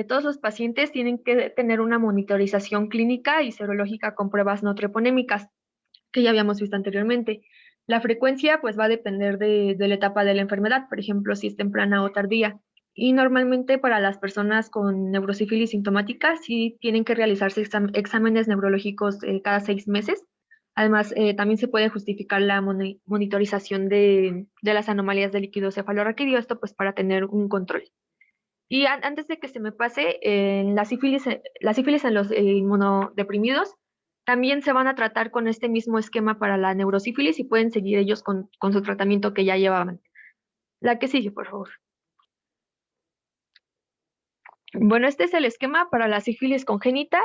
todos los pacientes tienen que tener una monitorización clínica y serológica con pruebas no treponémicas, que ya habíamos visto anteriormente. La frecuencia pues va a depender de la etapa de la enfermedad, por ejemplo, si es temprana o tardía. Y normalmente para las personas con neurosífilis sintomática sí tienen que realizarse exámenes neurológicos cada 6 meses. Además, también se puede justificar la monitorización de las anomalías del líquido cefalorraquídeo, esto pues para tener un control. Y antes de que se me pase, la sífilis en los inmunodeprimidos también se van a tratar con este mismo esquema para la neurosífilis y pueden seguir ellos con su tratamiento que ya llevaban. La que sigue, por favor. Bueno, este es el esquema para la sífilis congénita.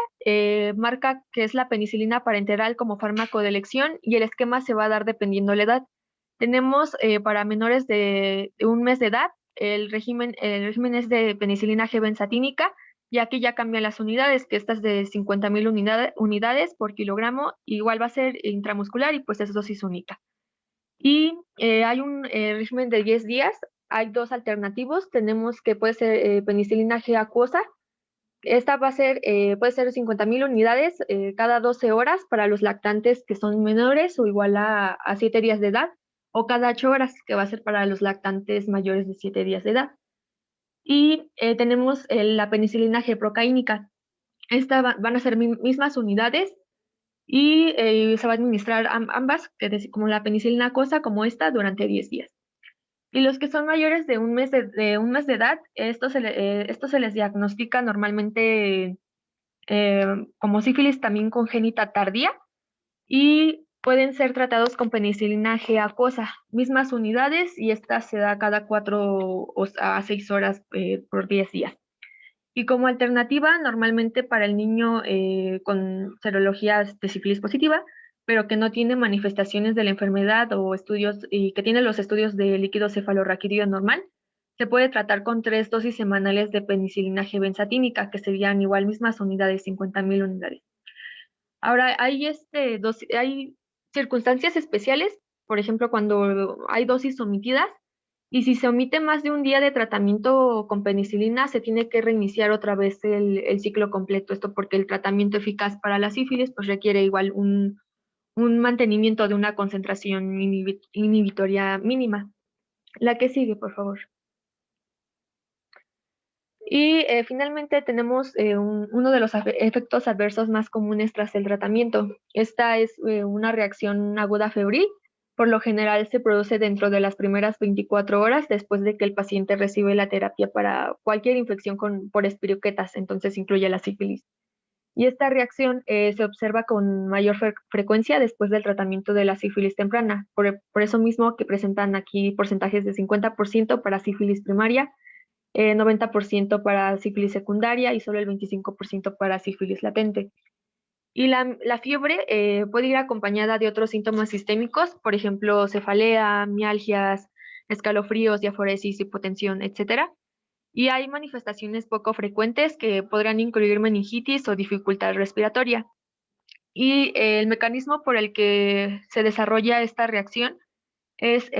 Marca que es la penicilina parenteral como fármaco de elección y el esquema se va a dar dependiendo la edad. Tenemos para menores de 1 mes de edad, el régimen es de penicilina G benzatínica, y aquí ya cambian las unidades, que estas de 50,000 unidades por kilogramo, igual va a ser intramuscular y pues es dosis única. Y hay un régimen de 10 días, hay dos alternativos, tenemos que puede ser penicilina G acuosa. Esta puede ser 50,000 unidades cada 12 horas para los lactantes que son menores o igual a 7 días de edad, o cada 8 horas, que va a ser para los lactantes mayores de 7 días de edad. Y tenemos la penicilina G procaínica. Van a ser mismas unidades y se va a administrar ambas, como la penicilina acuosa como esta, durante 10 días. Y los que son mayores de 1 mes de edad, esto se les diagnostica normalmente como sífilis también congénita tardía, y pueden ser tratados con penicilina G acuosa, mismas unidades, y esta se da cada 4 a 6 horas por 10 días. Y como alternativa, normalmente para el niño con serología de sífilis positiva, pero que no tiene manifestaciones de la enfermedad o estudios, y que tiene los estudios de líquido cefalorraquídeo normal, se puede tratar con 3 dosis semanales de penicilina G benzatínica, que serían igual mismas unidades, 50,000 unidades. Ahora, hay circunstancias especiales, por ejemplo, cuando hay dosis omitidas, y si se omite más de un día de tratamiento con penicilina, se tiene que reiniciar otra vez el ciclo completo. Esto porque el tratamiento eficaz para la sífilis pues requiere igual un mantenimiento de una concentración inhibitoria mínima. La que sigue, por favor. Y finalmente tenemos uno de los efectos adversos más comunes tras el tratamiento. Esta es una reacción aguda febril. Por lo general se produce dentro de las primeras 24 horas después de que el paciente recibe la terapia para cualquier infección por espiroquetas, entonces incluye la sífilis. Y esta reacción se observa con mayor frecuencia después del tratamiento de la sífilis temprana. Por eso mismo que presentan aquí porcentajes de 50% para sífilis primaria, 90% para sífilis secundaria y solo el 25% para sífilis latente. Y la fiebre puede ir acompañada de otros síntomas sistémicos, por ejemplo, cefalea, mialgias, escalofríos, diaforesis, hipotensión, etcétera. Y hay manifestaciones poco frecuentes que podrán incluir meningitis o dificultad respiratoria. Y el mecanismo por el que se desarrolla esta reacción es,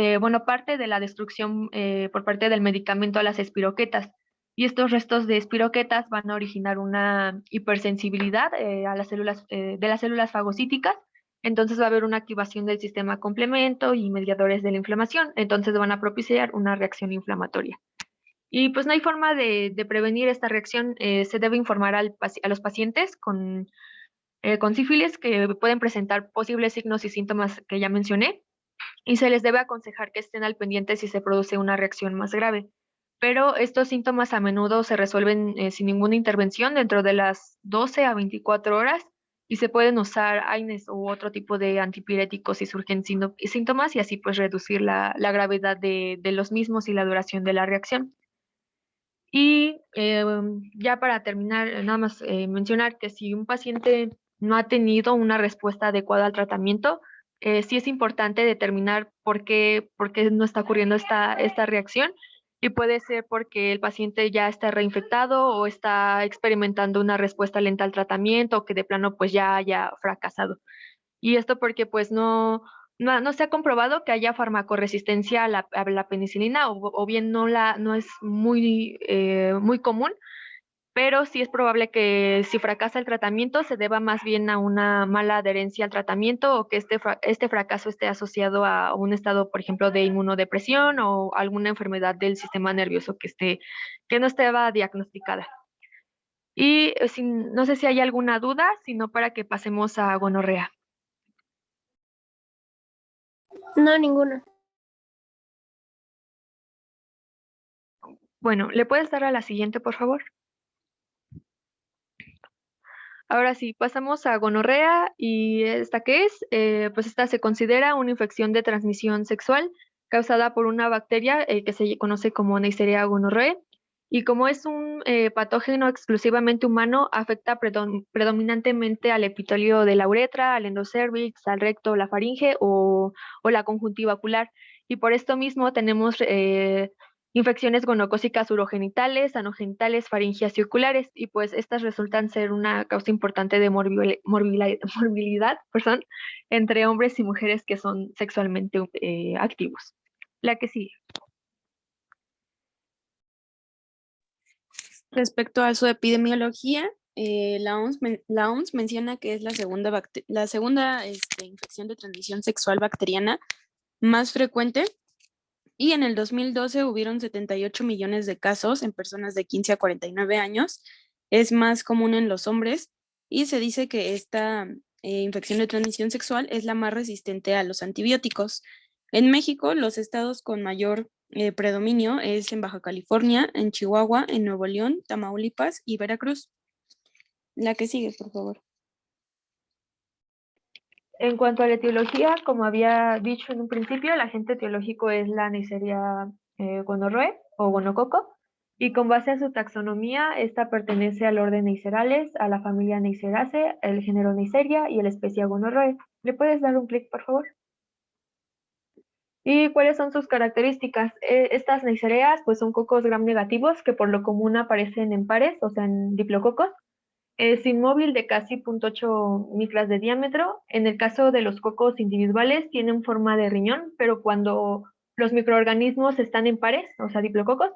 parte de la destrucción por parte del medicamento a las espiroquetas. Y estos restos de espiroquetas van a originar una hipersensibilidad a las células, de las células fagocíticas. Entonces va a haber una activación del sistema complemento y mediadores de la inflamación. Entonces van a propiciar una reacción inflamatoria. Y pues no hay forma de prevenir esta reacción. Se debe informar a los pacientes con sífilis que pueden presentar posibles signos y síntomas que ya mencioné, y se les debe aconsejar que estén al pendiente si se produce una reacción más grave. Pero estos síntomas a menudo se resuelven sin ninguna intervención dentro de las 12 a 24 horas y se pueden usar AINES u otro tipo de antipiréticos si surgen síntomas y así pues reducir la gravedad de los mismos y la duración de la reacción. Y ya para terminar, nada más mencionar que si un paciente no ha tenido una respuesta adecuada al tratamiento, sí es importante determinar por qué no está ocurriendo esta reacción, y puede ser porque el paciente ya está reinfectado o está experimentando una respuesta lenta al tratamiento o que de plano pues ya haya fracasado. Y esto porque pues no se ha comprobado que haya farmacoresistencia a la penicilina, o bien no es muy común, pero sí es probable que si fracasa el tratamiento se deba más bien a una mala adherencia al tratamiento, o que este fracaso esté asociado a un estado, por ejemplo, de inmunodepresión o alguna enfermedad del sistema nervioso que no estaba diagnosticada. Y no sé si hay alguna duda, sino para que pasemos a gonorrea. No, ninguno. Bueno, ¿le puedes dar a la siguiente, por favor? Ahora sí, pasamos a gonorrea. ¿Y esta qué es? Pues esta se considera una infección de transmisión sexual causada por una bacteria que se conoce como Neisseria gonorrhoeae. Y como es un patógeno exclusivamente humano, afecta predominantemente al epitelio de la uretra, al endocervix, al recto, la faringe o la conjuntiva ocular. Y por esto mismo tenemos infecciones gonocócicas urogenitales, anogenitales, faringias y oculares, y pues estas resultan ser una causa importante de morbilidad, perdón, entre hombres y mujeres que son sexualmente activos. La que sigue. Respecto a su epidemiología, la OMS menciona que es la segunda infección de transmisión sexual bacteriana más frecuente, y en el 2012 hubieron 78 millones de casos en personas de 15 a 49 años. Es más común en los hombres, y se dice que esta infección de transmisión sexual es la más resistente a los antibióticos. En México, los estados con mayor predominio es en Baja California, en Chihuahua, en Nuevo León, Tamaulipas y Veracruz. La que sigue, por favor. En cuanto a la etiología, como había dicho en un principio, el agente etiológico es la Neisseria gonorrhoeae o gonococo, y con base a su taxonomía, esta pertenece al orden Neisserales, a la familia Neisseraceae, el género Neisseria y la especie gonorrhoeae. ¿Le puedes dar un clic, por favor? ¿Y cuáles son sus características? Estas Neissereas pues son cocos gram negativos que por lo común aparecen en pares, o sea, en diplococos. Es inmóvil de casi 0.8 micras de diámetro. En el caso de los cocos individuales tienen forma de riñón, pero cuando los microorganismos están en pares, o sea, diplococos,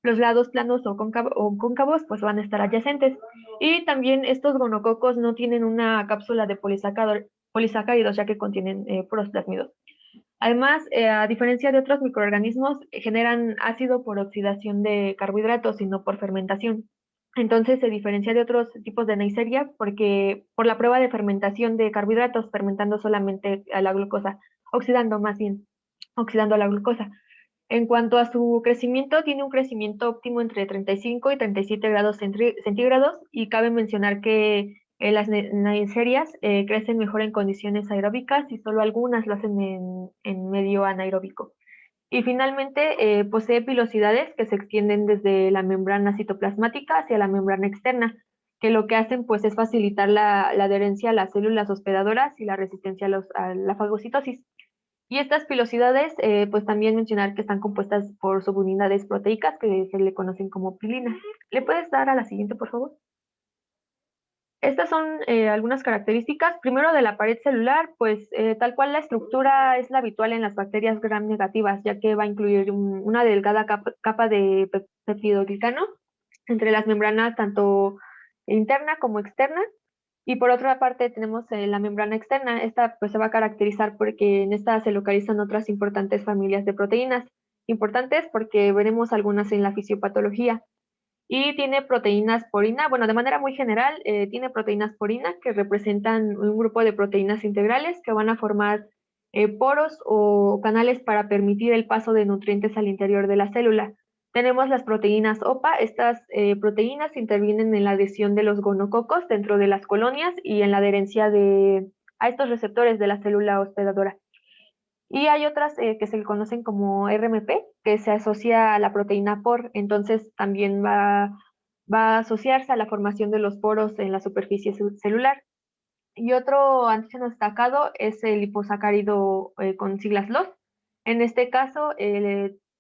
los lados planos o cóncavos pues van a estar adyacentes. Y también estos gonococos no tienen una cápsula de polisacáridos, ya que contienen puros plásmidos. Además, a diferencia de otros microorganismos, generan ácido por oxidación de carbohidratos y no por fermentación. Entonces se diferencia de otros tipos de Neisseria porque por la prueba de fermentación de carbohidratos, fermentando solamente a la glucosa, oxidando más bien, oxidando a la glucosa. En cuanto a su crecimiento, tiene un crecimiento óptimo entre 35 y 37 grados centígrados y cabe mencionar que las neisserias crecen mejor en condiciones aeróbicas y solo algunas lo hacen en medio anaeróbico. Y finalmente posee pilosidades que se extienden desde la membrana citoplasmática hacia la membrana externa, que lo que hacen pues es facilitar la adherencia a las células hospedadoras y la resistencia a la fagocitosis. Y estas pilosidades, pues también mencionar que están compuestas por subunidades proteicas que se le conocen como pilinas. ¿Le puedes dar a la siguiente, por favor? Estas son algunas características. Primero de la pared celular, pues tal cual la estructura es la habitual en las bacterias gram negativas, ya que va a incluir una delgada capa de peptidoglicano entre las membranas tanto interna como externa. Y por otra parte tenemos la membrana externa. Esta pues se va a caracterizar porque en esta se localizan otras importantes familias de proteínas. Importantes porque veremos algunas en la fisiopatología. Y tiene proteínas porina, bueno, de manera muy general, tiene proteínas porina que representan un grupo de proteínas integrales que van a formar poros o canales para permitir el paso de nutrientes al interior de la célula. Tenemos las proteínas OPA. Estas proteínas intervienen en la adhesión de los gonococos dentro de las colonias y en la adherencia a estos receptores de la célula hospedadora. Y hay otras que se conocen como RMP, que se asocia a la proteína POR, entonces también va a asociarse a la formación de los poros en la superficie celular. Y otro antígeno destacado es el liposacárido con siglas LOS. En este caso,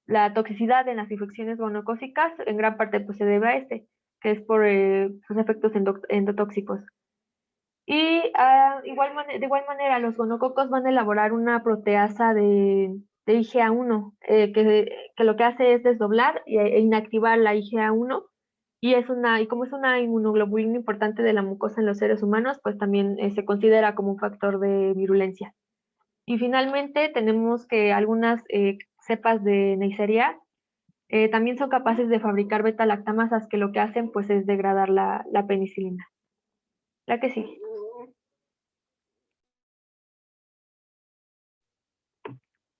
la toxicidad en las infecciones gonocócicas en gran parte pues, se debe a este, que es por sus efectos endotóxicos. Y de igual manera, los gonococos van a elaborar una proteasa de IgA1, que lo que hace es desdoblar e inactivar la IgA1, y como es una inmunoglobulina importante de la mucosa en los seres humanos, pues también se considera como un factor de virulencia. Y finalmente tenemos que algunas cepas de Neisseria también son capaces de fabricar beta-lactamasas que lo que hacen pues es degradar la penicilina. La que sí.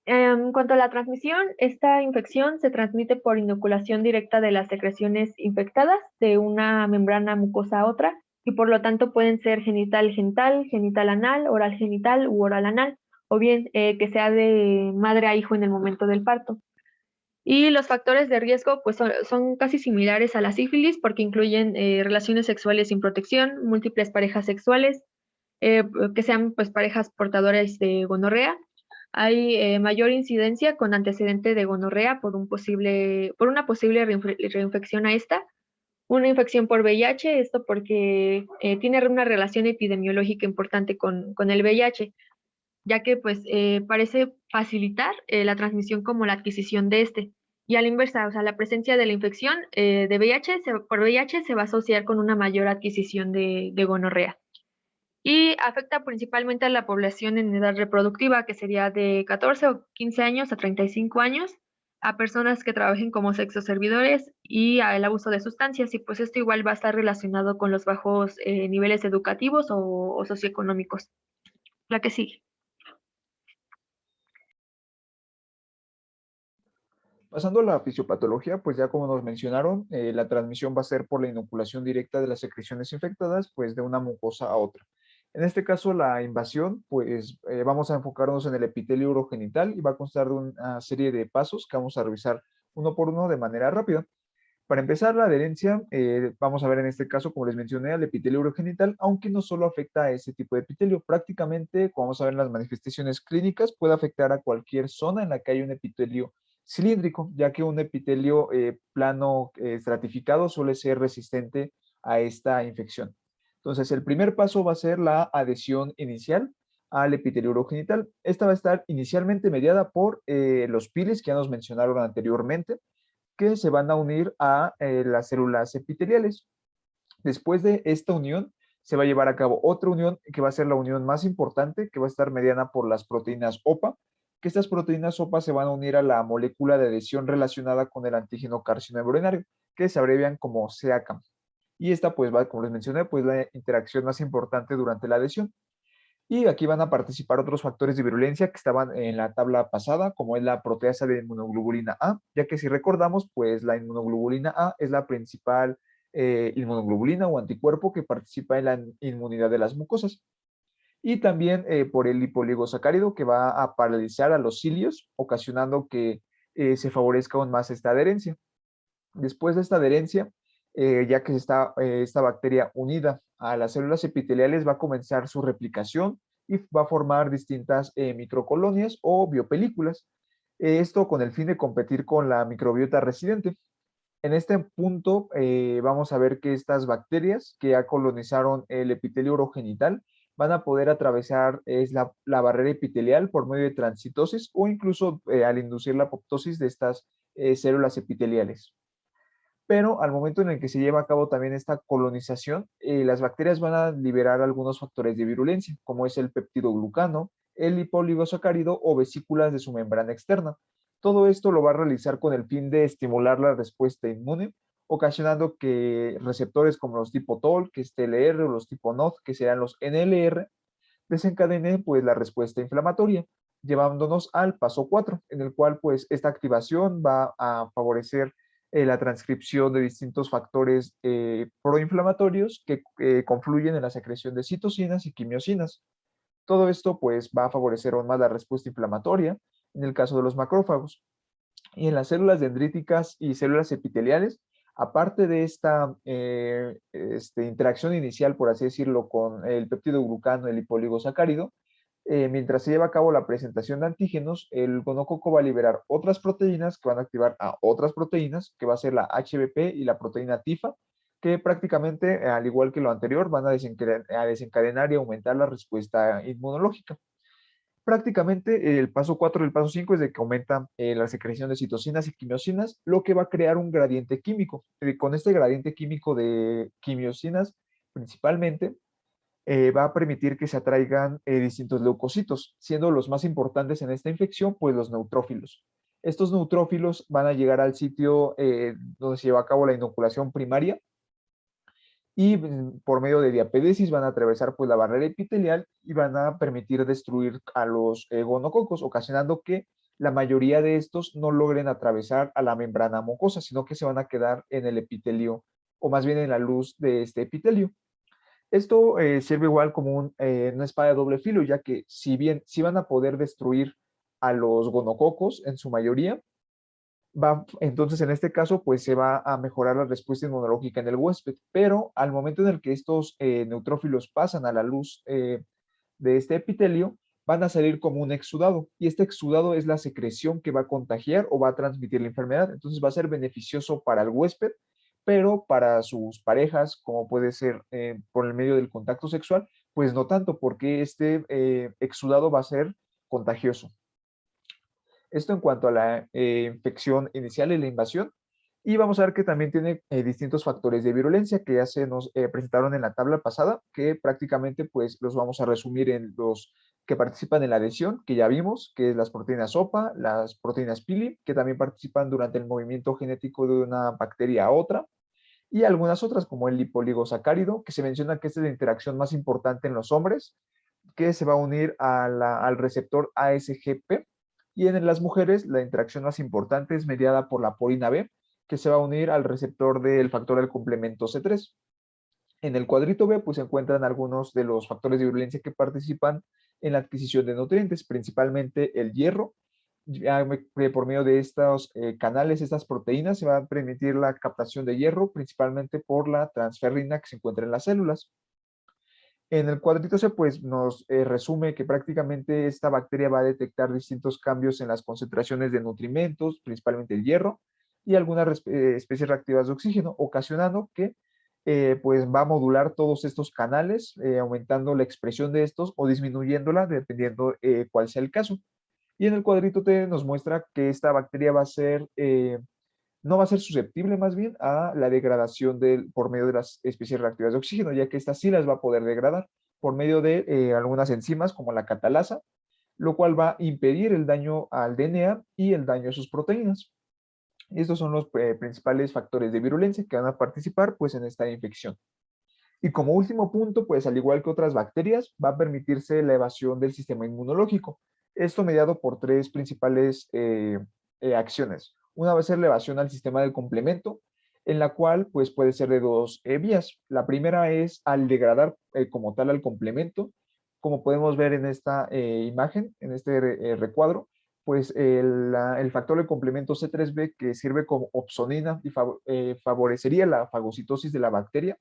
En cuanto a la transmisión, esta infección se transmite por inoculación directa de las secreciones infectadas de una membrana mucosa a otra y por lo tanto pueden ser genital-genital, genital-anal, oral-genital u oral-anal, o bien que sea de madre a hijo en el momento del parto. Y los factores de riesgo pues son casi similares a la sífilis porque incluyen relaciones sexuales sin protección, múltiples parejas sexuales, que sean pues parejas portadoras de gonorrea. Hay mayor incidencia con antecedente de gonorrea por una posible reinfección a esta, una infección por VIH, esto porque tiene una relación epidemiológica importante con el VIH, ya que pues parece facilitar la transmisión como la adquisición de este. Y a la inversa, o sea, la presencia de la infección de VIH por VIH se va a asociar con una mayor adquisición de gonorrea. Y afecta principalmente a la población en edad reproductiva, que sería de 14 o 15 años a 35 años, a personas que trabajen como sexoservidores y al abuso de sustancias. Y pues esto igual va a estar relacionado con los bajos niveles educativos o socioeconómicos. La que sigue. Pasando a la fisiopatología, pues ya como nos mencionaron, la transmisión va a ser por la inoculación directa de las secreciones infectadas, pues de una mucosa a otra. En este caso, la invasión, pues vamos a enfocarnos en el epitelio urogenital y va a constar de una serie de pasos que vamos a revisar uno por uno de manera rápida. Para empezar, la adherencia, vamos a ver en este caso, como les mencioné, al epitelio urogenital, aunque no solo afecta a ese tipo de epitelio, prácticamente, como vamos a ver en las manifestaciones clínicas, puede afectar a cualquier zona en la que hay un epitelio cilíndrico, ya que un epitelio plano estratificado suele ser resistente a esta infección. Entonces, el primer paso va a ser la adhesión inicial al epitelio urogenital. Esta va a estar inicialmente mediada por los piles que ya nos mencionaron anteriormente, que se van a unir a las células epiteliales. Después de esta unión, se va a llevar a cabo otra unión que va a ser la unión más importante, que va a estar mediada por las proteínas OPA, que estas proteínas OPA se van a unir a la molécula de adhesión relacionada con el antígeno carcinoembrionario, que se abrevian como CACAM. Y esta, pues, va, como les mencioné, pues la interacción más importante durante la adhesión. Y aquí van a participar otros factores de virulencia que estaban en la tabla pasada, como es la proteasa de inmunoglobulina A, ya que si recordamos, pues la inmunoglobulina A es la principal inmunoglobulina o anticuerpo que participa en la inmunidad de las mucosas. Y también por el lipoligosacárido que va a paralizar a los cilios, ocasionando que se favorezca aún más esta adherencia. Después de esta adherencia, ya que está esta bacteria unida a las células epiteliales, va a comenzar su replicación y va a formar distintas microcolonias o biopelículas. Esto con el fin de competir con la microbiota residente. En este punto vamos a ver que estas bacterias que ya colonizaron el epitelio urogenital van a poder atravesar la barrera epitelial por medio de transitosis o incluso al inducir la apoptosis de estas células epiteliales. Pero al momento en el que se lleva a cabo también esta colonización, las bacterias van a liberar algunos factores de virulencia, como es el peptidoglucano, el lipoligosacárido o vesículas de su membrana externa. Todo esto lo va a realizar con el fin de estimular la respuesta inmune, ocasionando que receptores como los tipo TOL, que es TLR, o los tipo NOD, que serán los NLR, desencadenen pues la respuesta inflamatoria, llevándonos al paso 4, en el cual pues esta activación va a favorecer la transcripción de distintos factores proinflamatorios que confluyen en la secreción de citocinas y quimiosinas. Todo esto pues va a favorecer aún más la respuesta inflamatoria en el caso de los macrófagos. Y en las células dendríticas y células epiteliales, aparte de esta interacción inicial, por así decirlo, con el peptidoglucano, el lipoligosacárido, mientras se lleva a cabo la presentación de antígenos, el gonococo va a liberar otras proteínas que van a activar a otras proteínas, que va a ser la HBP y la proteína TIFA, que prácticamente, al igual que lo anterior, van a desencadenar y aumentar la respuesta inmunológica. Prácticamente el paso 4 y el paso 5 es de que aumenta la secreción de citocinas y quimiosinas, lo que va a crear un gradiente químico. Con este gradiente químico de quimiosinas, principalmente, va a permitir que se atraigan distintos leucocitos, siendo los más importantes en esta infección, pues los neutrófilos. Estos neutrófilos van a llegar al sitio donde se lleva a cabo la inoculación primaria y por medio de diapedesis van a atravesar pues la barrera epitelial y van a permitir destruir a los gonococos, ocasionando que la mayoría de estos no logren atravesar a la membrana mucosa, sino que se van a quedar en el epitelio, o más bien en la luz de este epitelio. Esto sirve igual como una espada de doble filo, ya que si bien sí van a poder destruir a los gonococos en su mayoría, entonces en este caso pues se va a mejorar la respuesta inmunológica en el huésped, pero al momento en el que estos neutrófilos pasan a la luz de este epitelio, van a salir como un exudado, y este exudado es la secreción que va a contagiar o va a transmitir la enfermedad, entonces va a ser beneficioso para el huésped, pero para sus parejas, como puede ser por el medio del contacto sexual, pues no tanto, porque este exudado va a ser contagioso. Esto en cuanto a la infección inicial y la invasión. Y vamos a ver que también tiene distintos factores de virulencia que ya se nos presentaron en la tabla pasada, que prácticamente pues los vamos a resumir en los que participan en la adhesión, que ya vimos, que es las proteínas OPA, las proteínas PILI, que también participan durante el movimiento genético de una bacteria a otra, y algunas otras como el lipoligosacárido, que se menciona que esta es la interacción más importante en los hombres, que se va a unir al receptor ASGP, y en las mujeres la interacción más importante es mediada por la porina B, que se va a unir al receptor del factor del complemento C3. En el cuadrito B pues se encuentran algunos de los factores de virulencia que participan en la adquisición de nutrientes, principalmente el hierro. Ya por medio de estos canales, estas proteínas, se va a permitir la captación de hierro, principalmente por la transferrina que se encuentra en las células. En el cuadrito C, pues nos resume que prácticamente esta bacteria va a detectar distintos cambios en las concentraciones de nutrimentos, principalmente el hierro, y algunas especies reactivas de oxígeno, ocasionando que pues va a modular todos estos canales, aumentando la expresión de estos o disminuyéndola, dependiendo cuál sea el caso. Y en el cuadrito T nos muestra que esta bacteria va a ser no va a ser susceptible más bien a la degradación por medio de las especies reactivas de oxígeno, ya que estas sí las va a poder degradar por medio de algunas enzimas como la catalasa, lo cual va a impedir el daño al DNA y el daño a sus proteínas. Estos son los principales factores de virulencia que van a participar pues en esta infección. Y como último punto, pues al igual que otras bacterias, va a permitirse la evasión del sistema inmunológico. Esto mediado por tres principales acciones. Una va a ser la evasión al sistema del complemento, en la cual pues puede ser de dos vías. La primera es al degradar como tal al complemento, como podemos ver en esta imagen, en este recuadro, pues el factor de complemento C3b que sirve como opsonina y favorecería la fagocitosis de la bacteria.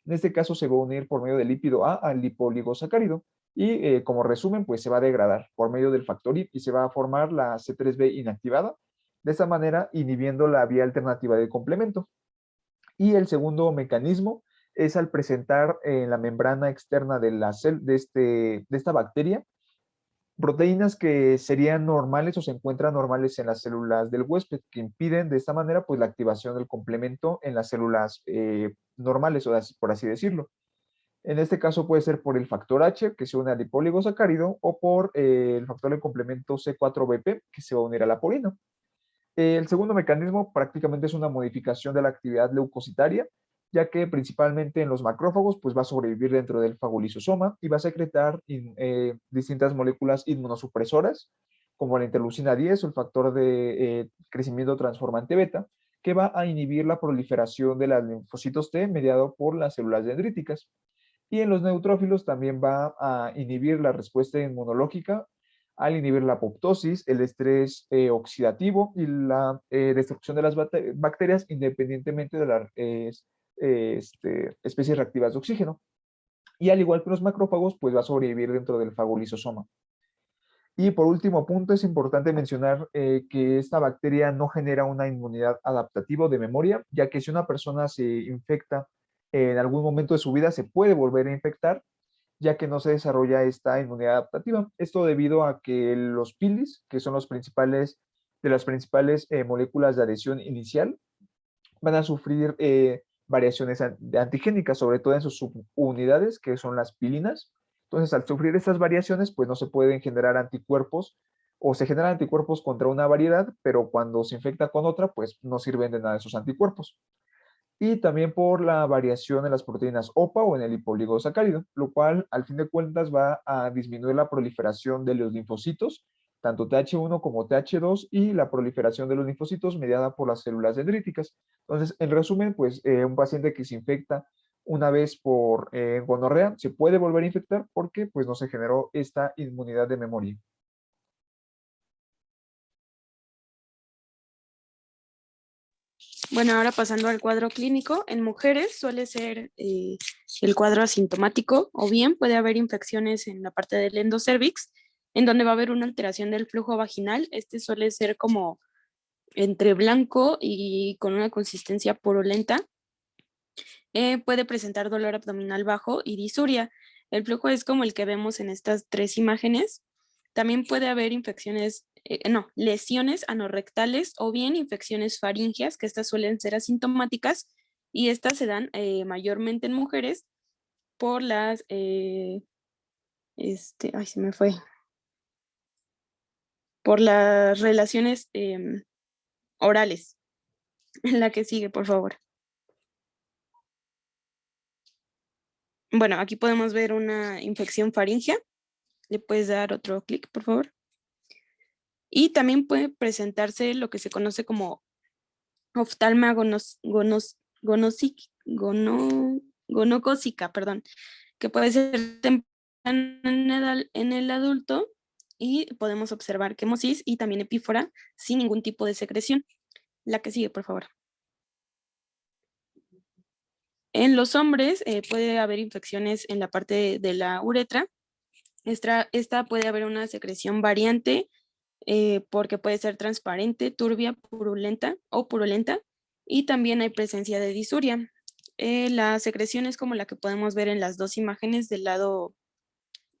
En este caso se va a unir por medio del lípido A al lipoligosacárido y como resumen, pues se va a degradar por medio del factor I y se va a formar la C3b inactivada, de esta manera inhibiendo la vía alternativa de complemento. Y el segundo mecanismo es al presentar en la membrana externa de esta bacteria proteínas que serían normales o se encuentran normales en las células del huésped, que impiden de esta manera pues la activación del complemento en las células normales, o por así decirlo. En este caso puede ser por el factor H, que se une al lipoligosacárido, o por el factor de complemento C4BP, que se va a unir a la purina. El segundo mecanismo prácticamente es una modificación de la actividad leucocitaria, ya que principalmente en los macrófagos pues va a sobrevivir dentro del fagolisosoma y va a secretar distintas moléculas inmunosupresoras, como la interleucina 10 o el factor de crecimiento transformante beta, que va a inhibir la proliferación de los linfocitos T mediado por las células dendríticas. Y en los neutrófilos también va a inhibir la respuesta inmunológica al inhibir la apoptosis, el estrés oxidativo y la destrucción de las bacterias independientemente de las especies reactivas de oxígeno. Y al igual que los macrófagos, pues va a sobrevivir dentro del fagolisosoma. Y por último punto, es importante mencionar que esta bacteria no genera una inmunidad adaptativa de memoria, ya que si una persona se infecta en algún momento de su vida, se puede volver a infectar, ya que no se desarrolla esta inmunidad adaptativa. Esto debido a que los pilis, que son las principales moléculas de adhesión inicial, van a sufrir variaciones antigénicas, sobre todo en sus subunidades, que son las pilinas. Entonces, al sufrir estas variaciones, pues no se pueden generar anticuerpos o se generan anticuerpos contra una variedad, pero cuando se infecta con otra, pues no sirven de nada esos anticuerpos. Y también por la variación en las proteínas OPA o en el lipoligosacárido, lo cual al fin de cuentas va a disminuir la proliferación de los linfocitos, tanto TH1 como TH2, y la proliferación de los linfocitos mediada por las células dendríticas. Entonces, en resumen, pues un paciente que se infecta una vez por gonorrea se puede volver a infectar porque pues no se generó esta inmunidad de memoria. Bueno, ahora pasando al cuadro clínico, en mujeres suele ser el cuadro asintomático o bien puede haber infecciones en la parte del endocervix, en donde va a haber una alteración del flujo vaginal. Este suele ser como entre blanco y con una consistencia purulenta. Puede presentar dolor abdominal bajo y disuria. El flujo es como el que vemos en estas tres imágenes. También puede haber lesiones anorrectales o bien infecciones faríngeas, que estas suelen ser asintomáticas y estas se dan mayormente en mujeres por se me fue, por las relaciones orales. La que sigue, por favor. Bueno, aquí podemos ver una infección faríngea. Le puedes dar otro clic, por favor. Y también puede presentarse lo que se conoce como oftalma gonocócica, perdón, que puede ser temprana en el adulto y podemos observar quemosis y también epífora sin ningún tipo de secreción. La que sigue, por favor. En los hombres puede haber infecciones en la parte de la uretra. Esta puede haber una secreción variante porque puede ser transparente, turbia, purulenta o purulenta, y también hay presencia de disuria. La secreción es como la que podemos ver en las dos imágenes del lado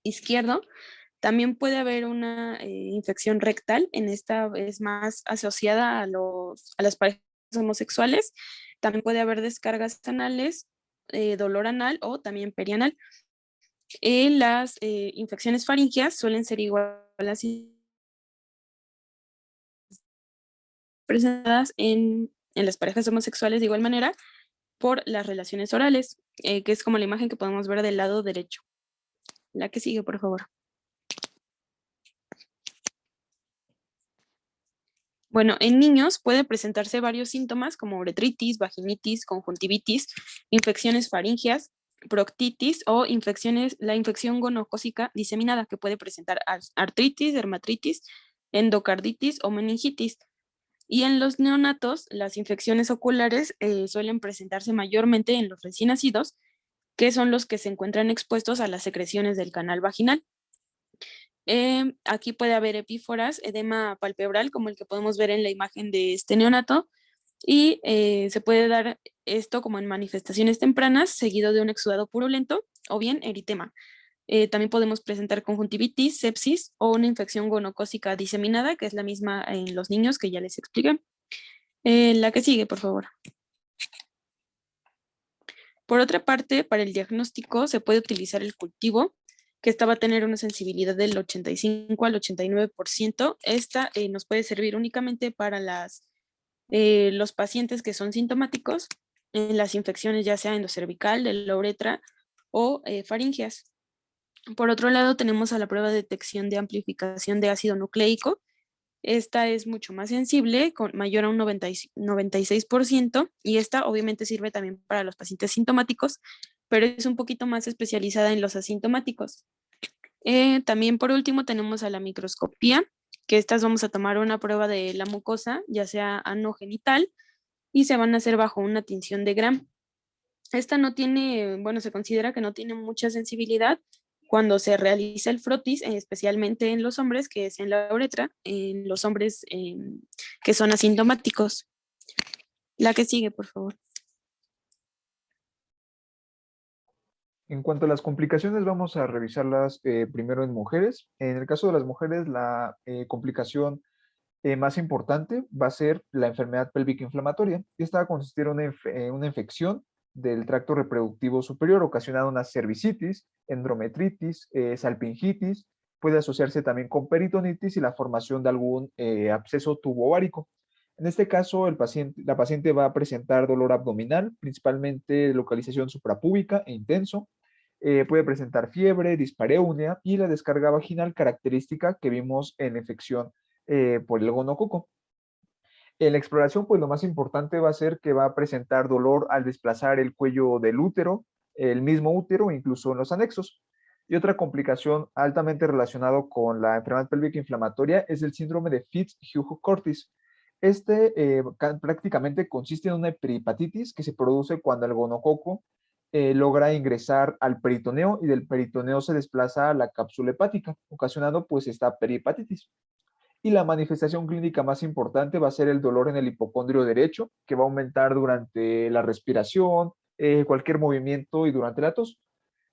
izquierdo. También puede haber una infección rectal, en esta es más asociada a las parejas homosexuales. También puede haber descargas anales, dolor anal o también perianal. Las infecciones faringeas suelen ser igual a las presentadas en las parejas homosexuales de igual manera por las relaciones orales, que es como la imagen que podemos ver del lado derecho. La que sigue, por favor. Bueno, en niños puede presentarse varios síntomas como uretritis, vaginitis, conjuntivitis, infecciones faringeas, proctitis o la infección gonocócica diseminada, que puede presentar artritis, dermatitis, endocarditis o meningitis. Y en los neonatos, las infecciones oculares suelen presentarse mayormente en los recién nacidos, que son los que se encuentran expuestos a las secreciones del canal vaginal. Aquí puede haber epíforas, edema palpebral, como el que podemos ver en la imagen de este neonato, y se puede dar esto como en manifestaciones tempranas, seguido de un exudado purulento o bien eritema. También podemos presentar conjuntivitis, sepsis o una infección gonocócica diseminada, que es la misma en los niños que ya les expliqué. La que sigue, por favor. Por otra parte, para el diagnóstico se puede utilizar el cultivo, que esta va a tener una sensibilidad del 85 al 89%. Esta nos puede servir únicamente para los pacientes que son sintomáticos en las infecciones ya sea endocervical, de la uretra o faringeas. Por otro lado, tenemos a la prueba de detección de amplificación de ácido nucleico. Esta es mucho más sensible, mayor a un 96%, y esta obviamente sirve también para los pacientes sintomáticos, pero es un poquito más especializada en los asintomáticos. También por último tenemos a la microscopía, que estas vamos a tomar una prueba de la mucosa, ya sea anogenital, y se van a hacer bajo una tinción de Gram. Esta no tiene, bueno, se considera que no tiene mucha sensibilidad cuando se realiza el frotis, especialmente en los hombres, que es en la uretra, en los hombres que son asintomáticos. La que sigue, por favor. En cuanto a las complicaciones, vamos a revisarlas primero en mujeres. En el caso de las mujeres, la complicación más importante va a ser la enfermedad pélvica inflamatoria. Esta va a consistir en una infección del tracto reproductivo superior, ocasionada una cervicitis, endometritis, salpingitis, puede asociarse también con peritonitis y la formación de algún absceso tubovárico. En este caso, la paciente va a presentar dolor abdominal, principalmente de localización suprapúbica e intenso. Puede presentar fiebre, dispareunia y la descarga vaginal característica que vimos en la infección por el gonococo. En la exploración, pues lo más importante va a ser que va a presentar dolor al desplazar el cuello del útero, el mismo útero, incluso en los anexos. Y otra complicación altamente relacionada con la enfermedad pélvica inflamatoria es el síndrome de Fitz-Hugh-Curtis. Este prácticamente consiste en una peripatitis que se produce cuando el gonococo logra ingresar al peritoneo y del peritoneo se desplaza a la cápsula hepática, ocasionando pues esta peripatitis. Y la manifestación clínica más importante va a ser el dolor en el hipocondrio derecho, que va a aumentar durante la respiración, cualquier movimiento y durante la tos.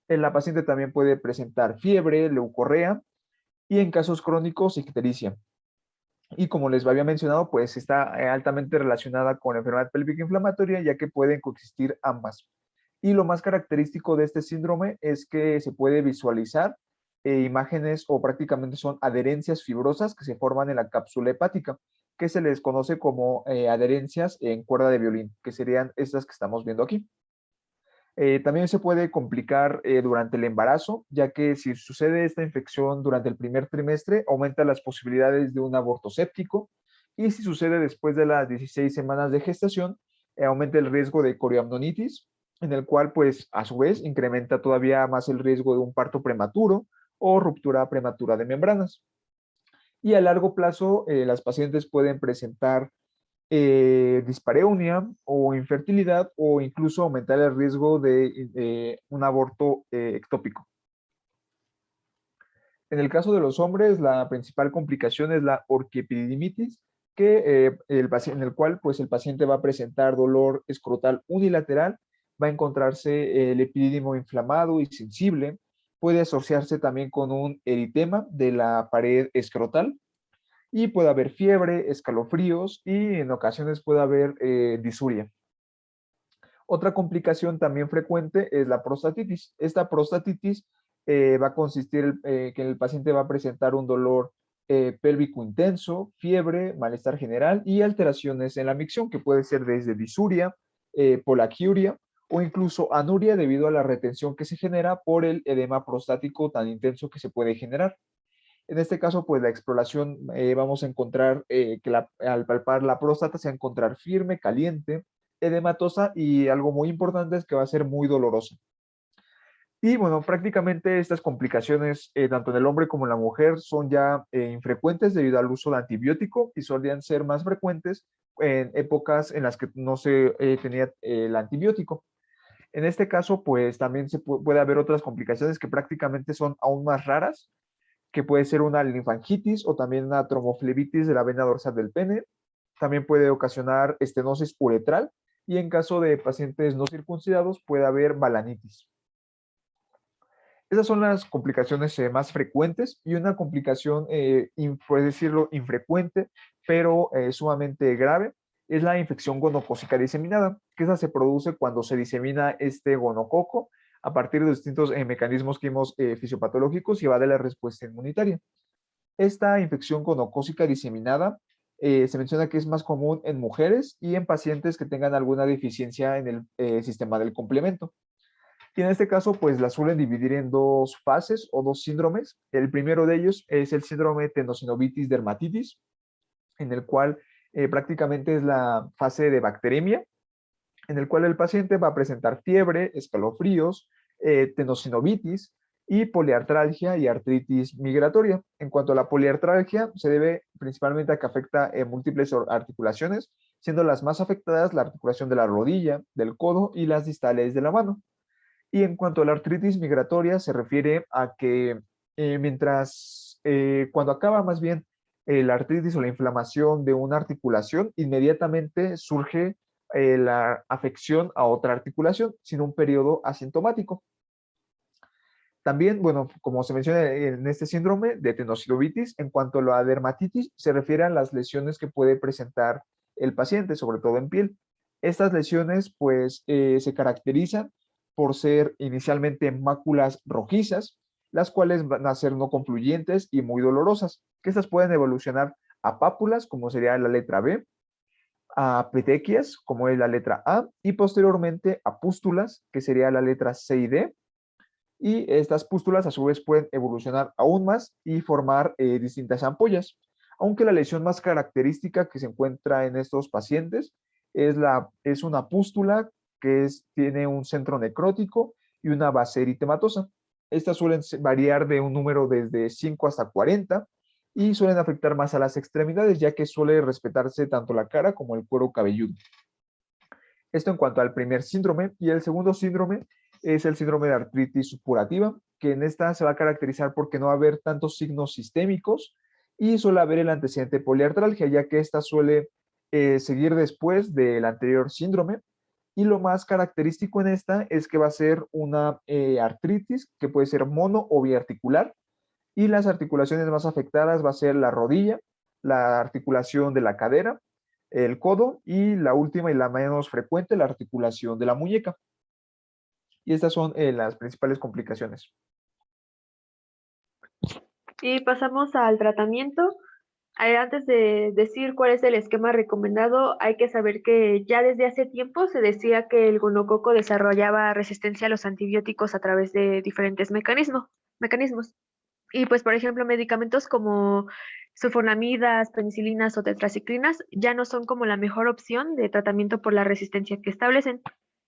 La paciente también puede presentar fiebre, leucorrea y en casos crónicos ictericia. Y como les había mencionado, pues está altamente relacionada con la enfermedad pélvica inflamatoria, ya que pueden coexistir ambas. Y lo más característico de este síndrome es que se puede visualizar imágenes o prácticamente son adherencias fibrosas que se forman en la cápsula hepática, que se les conoce como adherencias en cuerda de violín, que serían estas que estamos viendo aquí. También se puede complicar durante el embarazo, ya que si sucede esta infección durante el primer trimestre, aumenta las posibilidades de un aborto séptico, y si sucede después de las 16 semanas de gestación, aumenta el riesgo de coriamnionitis, en el cual, pues, a su vez, incrementa todavía más el riesgo de un parto prematuro o ruptura prematura de membranas. Y a largo plazo, las pacientes pueden presentar dispareunia o infertilidad o incluso aumentar el riesgo de un aborto ectópico. En el caso de los hombres, la principal complicación es la orquiepididimitis, en el cual pues, el paciente va a presentar dolor escrotal unilateral, va a encontrarse el epidídimo inflamado y sensible, puede asociarse también con un eritema de la pared escrotal, y puede haber fiebre, escalofríos y en ocasiones puede haber disuria. Otra complicación también frecuente es la prostatitis. Esta prostatitis va a consistir que el paciente va a presentar un dolor pélvico intenso, fiebre, malestar general y alteraciones en la micción, que puede ser desde disuria, polaquiuria o incluso anuria debido a la retención que se genera por el edema prostático tan intenso que se puede generar. En este caso, pues la exploración vamos a encontrar que al palpar la próstata se va a encontrar firme, caliente, edematosa y algo muy importante es que va a ser muy dolorosa. Y bueno, prácticamente estas complicaciones, tanto en el hombre como en la mujer, son ya infrecuentes debido al uso de antibiótico y solían ser más frecuentes en épocas en las que no se tenía el antibiótico. En este caso, pues también puede haber otras complicaciones que prácticamente son aún más raras, que puede ser una linfangitis o también una tromoflebitis de la vena dorsal del pene. También puede ocasionar estenosis uretral y en caso de pacientes no circuncidados puede haber balanitis. Esas son las complicaciones más frecuentes y una complicación, puede decirlo, infrecuente, pero sumamente grave, es la infección gonocócica diseminada, que esa se produce cuando se disemina este gonococo a partir de distintos mecanismos químicos fisiopatológicos y va de la respuesta inmunitaria. Esta infección gonocócica diseminada se menciona que es más común en mujeres y en pacientes que tengan alguna deficiencia en el sistema del complemento. Y en este caso, pues la suelen dividir en dos fases o dos síndromes. El primero de ellos es el síndrome tendocinovitis dermatitis, en el cual prácticamente es la fase de bacteremia, en el cual el paciente va a presentar fiebre, escalofríos, tendocinovitis y poliartralgia y artritis migratoria. En cuanto a la poliartralgia, se debe principalmente a que afecta múltiples articulaciones, siendo las más afectadas la articulación de la rodilla, del codo y las distales de la mano. Y en cuanto a la artritis migratoria, se refiere a que cuando acaba más bien la artritis o la inflamación de una articulación, inmediatamente surge la afección a otra articulación, sin un periodo asintomático. También, bueno, como se menciona en este síndrome de tendocinovitis, en cuanto a la dermatitis, se refiere a las lesiones que puede presentar el paciente, sobre todo en piel. Estas lesiones, pues, se caracterizan por ser inicialmente máculas rojizas, las cuales van a ser no concluyentes y muy dolorosas, que estas pueden evolucionar a pápulas, como sería la letra B, a petequias, como es la letra A, y posteriormente a pústulas, que sería la letra C y D, y estas pústulas a su vez pueden evolucionar aún más y formar distintas ampollas, aunque la lesión más característica que se encuentra en estos pacientes es una pústula que tiene un centro necrótico y una base eritematosa. Estas suelen variar de un número desde 5 hasta 40 y suelen afectar más a las extremidades, ya que suele respetarse tanto la cara como el cuero cabelludo. Esto en cuanto al primer síndrome. Y el segundo síndrome es el síndrome de artritis supurativa, que en esta se va a caracterizar porque no va a haber tantos signos sistémicos y suele haber el antecedente poliartralgia, ya que esta suele seguir después del anterior síndrome. Y lo más característico en esta es que va a ser una artritis que puede ser mono o biarticular, y las articulaciones más afectadas va a ser la rodilla, la articulación de la cadera, el codo y la última y la menos frecuente, la articulación de la muñeca. Y estas son las principales complicaciones. Y pasamos al tratamiento. Antes de decir cuál es el esquema recomendado, hay que saber que ya desde hace tiempo se decía que el gonococo desarrollaba resistencia a los antibióticos a través de diferentes mecanismos. Y pues, por ejemplo, medicamentos como sulfonamidas, penicilinas o tetraciclinas ya no son como la mejor opción de tratamiento por la resistencia que establecen.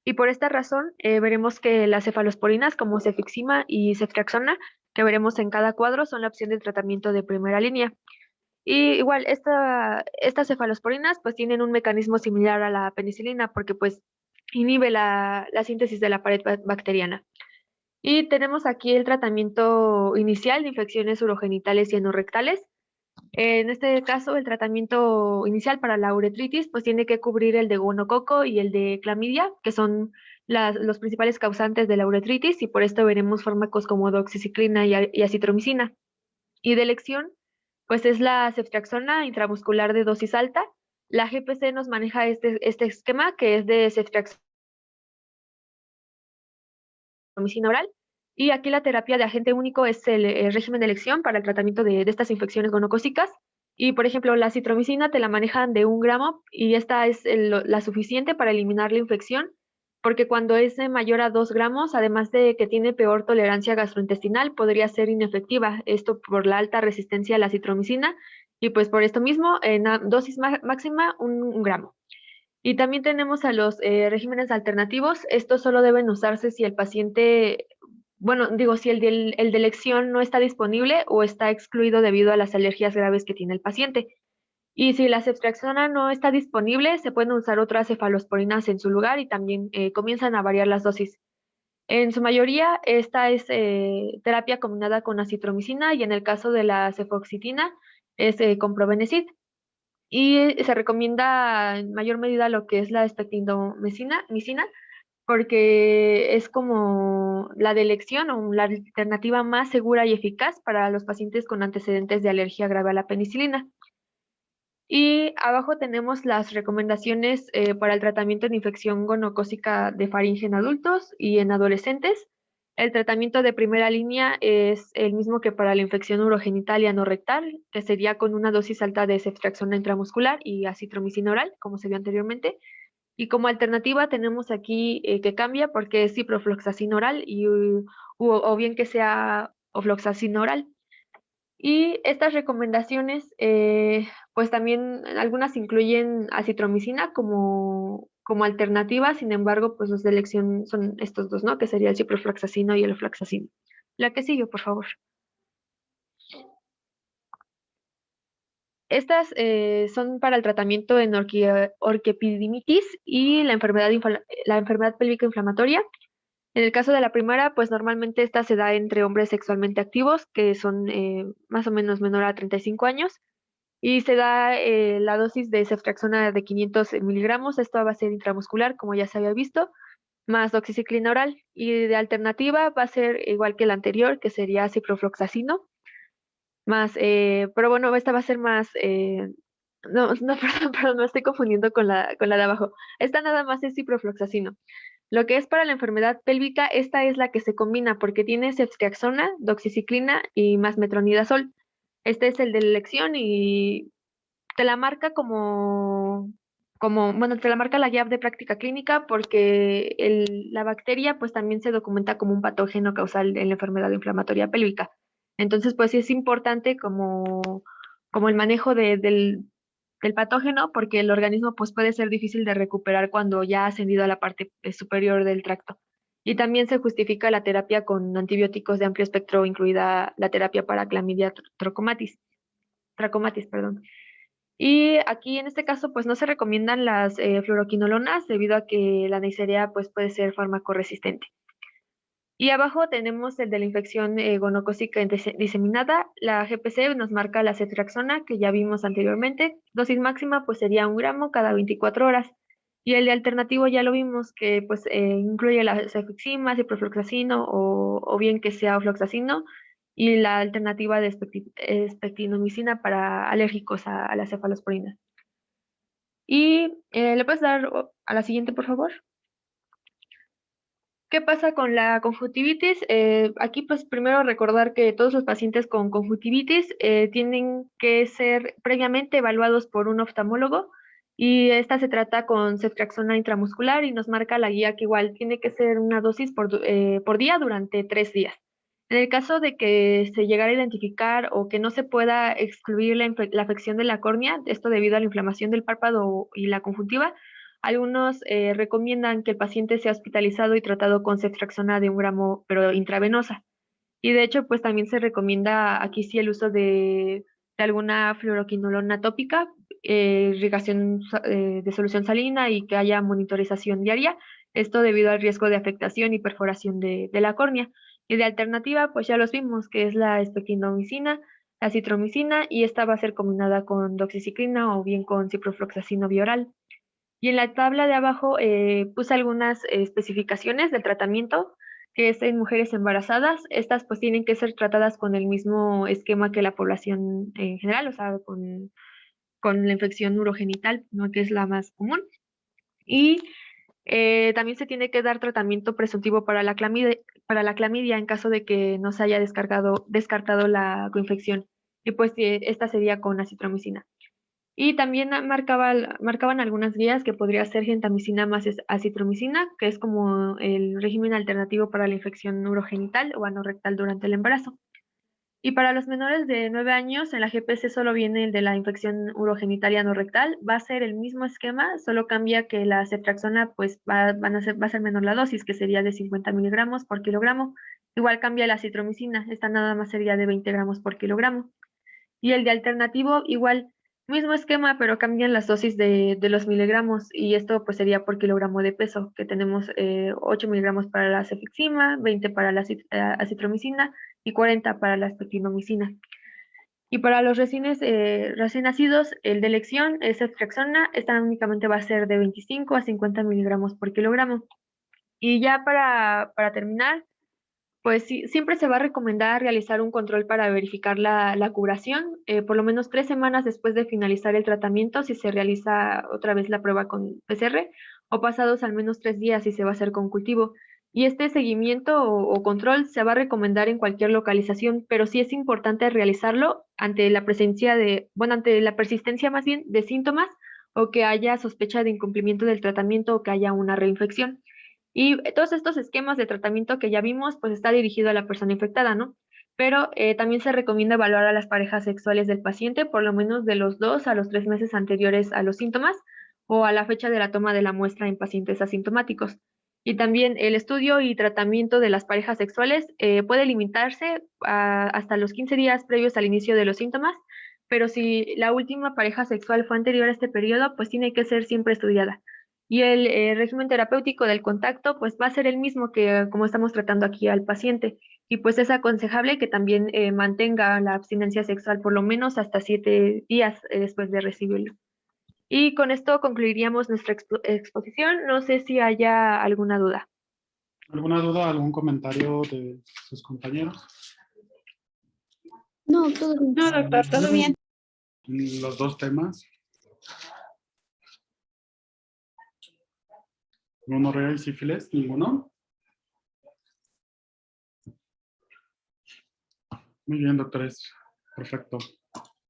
Y por esta razón, veremos que las cefalosporinas como cefixima y ceftriaxona, que veremos en cada cuadro, son la opción de tratamiento de primera línea. Y igual, estas cefalosporinas pues tienen un mecanismo similar a la penicilina porque pues inhibe la síntesis de la pared bacteriana. Y tenemos aquí el tratamiento inicial de infecciones urogenitales y anorrectales. En este caso, el tratamiento inicial para la uretritis pues tiene que cubrir el de gonococo y el de clamidia, que son los principales causantes de la uretritis, y por esto veremos fármacos como doxiciclina y acitromicina. Y de elección, pues es la ceftriaxona intramuscular de dosis alta. La GPC nos maneja este esquema que es de ceftriaxona oral. Y aquí la terapia de agente único es el régimen de elección para el tratamiento de estas infecciones gonocócicas. Y, por ejemplo, la citromicina te la manejan de 1 gramo y esta es la suficiente para eliminar la infección, porque cuando es mayor a 2 gramos, además de que tiene peor tolerancia gastrointestinal, podría ser inefectiva. Esto por la alta resistencia a la citromicina y pues por esto mismo, en dosis máxima 1 gramo. Y también tenemos a los regímenes alternativos. Estos solo deben usarse si el paciente, bueno, digo, si el de elección no está disponible o está excluido debido a las alergias graves que tiene el paciente. Y si la ceftriaxona no está disponible, se pueden usar otras cefalosporinas en su lugar y también comienzan a variar las dosis. En su mayoría, esta es terapia combinada con acitromicina y en el caso de la cefoxitina es con probenecid. Y se recomienda en mayor medida lo que es la espectrindomicina, porque es como la de elección o la alternativa más segura y eficaz para los pacientes con antecedentes de alergia grave a la penicilina. Y abajo tenemos las recomendaciones para el tratamiento de infección gonocócica de faringe en adultos y en adolescentes. El tratamiento de primera línea es el mismo que para la infección urogenital y anorrectal, que sería con una dosis alta de ceftriaxona intramuscular y acitromicina oral, como se vio anteriormente. Y como alternativa tenemos aquí que cambia porque es ciprofloxacina oral o bien que sea ofloxacina oral. Y estas recomendaciones, pues también algunas incluyen acitromicina como alternativa, sin embargo, pues los de elección son estos dos, ¿no? Que sería el ciprofloxacino y el ofloxacino. La que sigue, por favor. Estas son para el tratamiento en orquiepididimitis y la enfermedad pélvica inflamatoria. En el caso de la primera, pues normalmente esta se da entre hombres sexualmente activos, que son más o menos menor a 35 años, y se da la dosis de ceftriaxona de 500 miligramos. Esto va a ser intramuscular, como ya se había visto, más doxiciclina oral. Y de alternativa va a ser igual que la anterior, que sería ciprofloxacino, más, pero bueno, esta va a ser más, no, no, perdón, me estoy confundiendo con la de abajo. Esta nada más es ciprofloxacino. Lo que es para la enfermedad pélvica, esta es la que se combina porque tiene ceftriaxona, doxiciclina y más metronidazol. Este es el de elección y te la marca bueno, te la marca la guía de práctica clínica porque la bacteria pues también se documenta como un patógeno causal en la enfermedad inflamatoria pélvica. Entonces, pues sí es importante como el manejo del patógeno porque el organismo pues puede ser difícil de recuperar cuando ya ha ascendido a la parte superior del tracto. Y también se justifica la terapia con antibióticos de amplio espectro, incluida la terapia para Clamidia trachomatis, perdón. Y aquí en este caso pues no se recomiendan las fluoroquinolonas debido a que la Neisseria pues puede ser fármaco resistente. Y abajo tenemos el de la infección gonocócica diseminada. La GPC nos marca la ceftriaxona que ya vimos anteriormente. Dosis máxima pues sería 1 gramo cada 24 horas. Y el de alternativo ya lo vimos que pues incluye la cefixima, ciprofloxacino o bien que sea ofloxacino y la alternativa de espectinomicina para alérgicos a la cefalosporina. Y le puedes dar a la siguiente, por favor. ¿Qué pasa con la conjuntivitis? Aquí pues primero recordar que todos los pacientes con conjuntivitis tienen que ser previamente evaluados por un oftalmólogo y esta se trata con ceftriaxona intramuscular y nos marca la guía que igual tiene que ser una dosis por día durante 3 días. En el caso de que se llegara a identificar o que no se pueda excluir la afección de la córnea, esto debido a la inflamación del párpado y la conjuntiva, algunos recomiendan que el paciente sea hospitalizado y tratado con ceftriaxona de 1 gramo, pero intravenosa. Y de hecho, pues también se recomienda aquí sí el uso de alguna fluoroquinolona tópica, irrigación de solución salina y que haya monitorización diaria. Esto debido al riesgo de afectación y perforación de la córnea. Y de alternativa, pues ya los vimos, que es la espectinomicina, la citromicina, y esta va a ser combinada con doxiciclina o bien con ciprofloxacino bioral. Y en la tabla de abajo puse algunas especificaciones del tratamiento. que es en mujeres embarazadas. Estas pues tienen que ser tratadas con el mismo esquema que la población en general, o sea, con la infección urogenital, ¿no? Que es la más común. Y también se tiene que dar tratamiento presuntivo para la clamidia en caso de que no se haya descartado la coinfección. Y pues esta sería con acitromicina. Y también marcaban algunas guías que podría ser gentamicina más acitromicina, que es como el régimen alternativo para la infección urogenital o anorrectal durante el embarazo. Y para los menores de 9 años, en la GPC solo viene el de la infección urogenital y anorrectal. Va a ser el mismo esquema, solo cambia que la ceftriaxona pues va a ser menor la dosis, que sería de 50 miligramos por kilogramo. Igual cambia la citromicina, esta nada más sería de 20 gramos por kilogramo. Y el de alternativo, igual, mismo esquema, pero cambian las dosis de los miligramos y esto pues sería por kilogramo de peso, que tenemos 8 miligramos para la cefixima, 20 para la acitromicina y 40 para la aspectinomicina. Y para los recién nacidos, el de elección es ceftriaxona, esta únicamente va a ser de 25 a 50 miligramos por kilogramo. Y ya para terminar, pues sí, siempre se va a recomendar realizar un control para verificar la curación, por lo menos 3 semanas después de finalizar el tratamiento, si se realiza otra vez la prueba con PCR, o pasados al menos 3 días si se va a hacer con cultivo. Y este seguimiento o control se va a recomendar en cualquier localización, pero sí es importante realizarlo ante la presencia ante la persistencia más bien de síntomas o que haya sospecha de incumplimiento del tratamiento o que haya una reinfección. Y todos estos esquemas de tratamiento que ya vimos, pues está dirigido a la persona infectada, ¿no? Pero también se recomienda evaluar a las parejas sexuales del paciente por lo menos de los 2 a los 3 meses anteriores a los síntomas o a la fecha de la toma de la muestra en pacientes asintomáticos. Y también el estudio y tratamiento de las parejas sexuales puede limitarse hasta los 15 días previos al inicio de los síntomas, pero si la última pareja sexual fue anterior a este periodo, pues tiene que ser siempre estudiada. Y el régimen terapéutico del contacto, pues va a ser el mismo que como estamos tratando aquí al paciente. Y pues es aconsejable que también mantenga la abstinencia sexual por lo menos hasta 7 días después de recibirlo. Y con esto concluiríamos nuestra exposición. No sé si haya alguna duda. ¿Alguna duda, algún comentario de sus compañeros? No, todo bien. No, doctor, todo bien. Los dos temas. Gonorrea y sífilis, ninguno. Muy bien, doctores. Perfecto.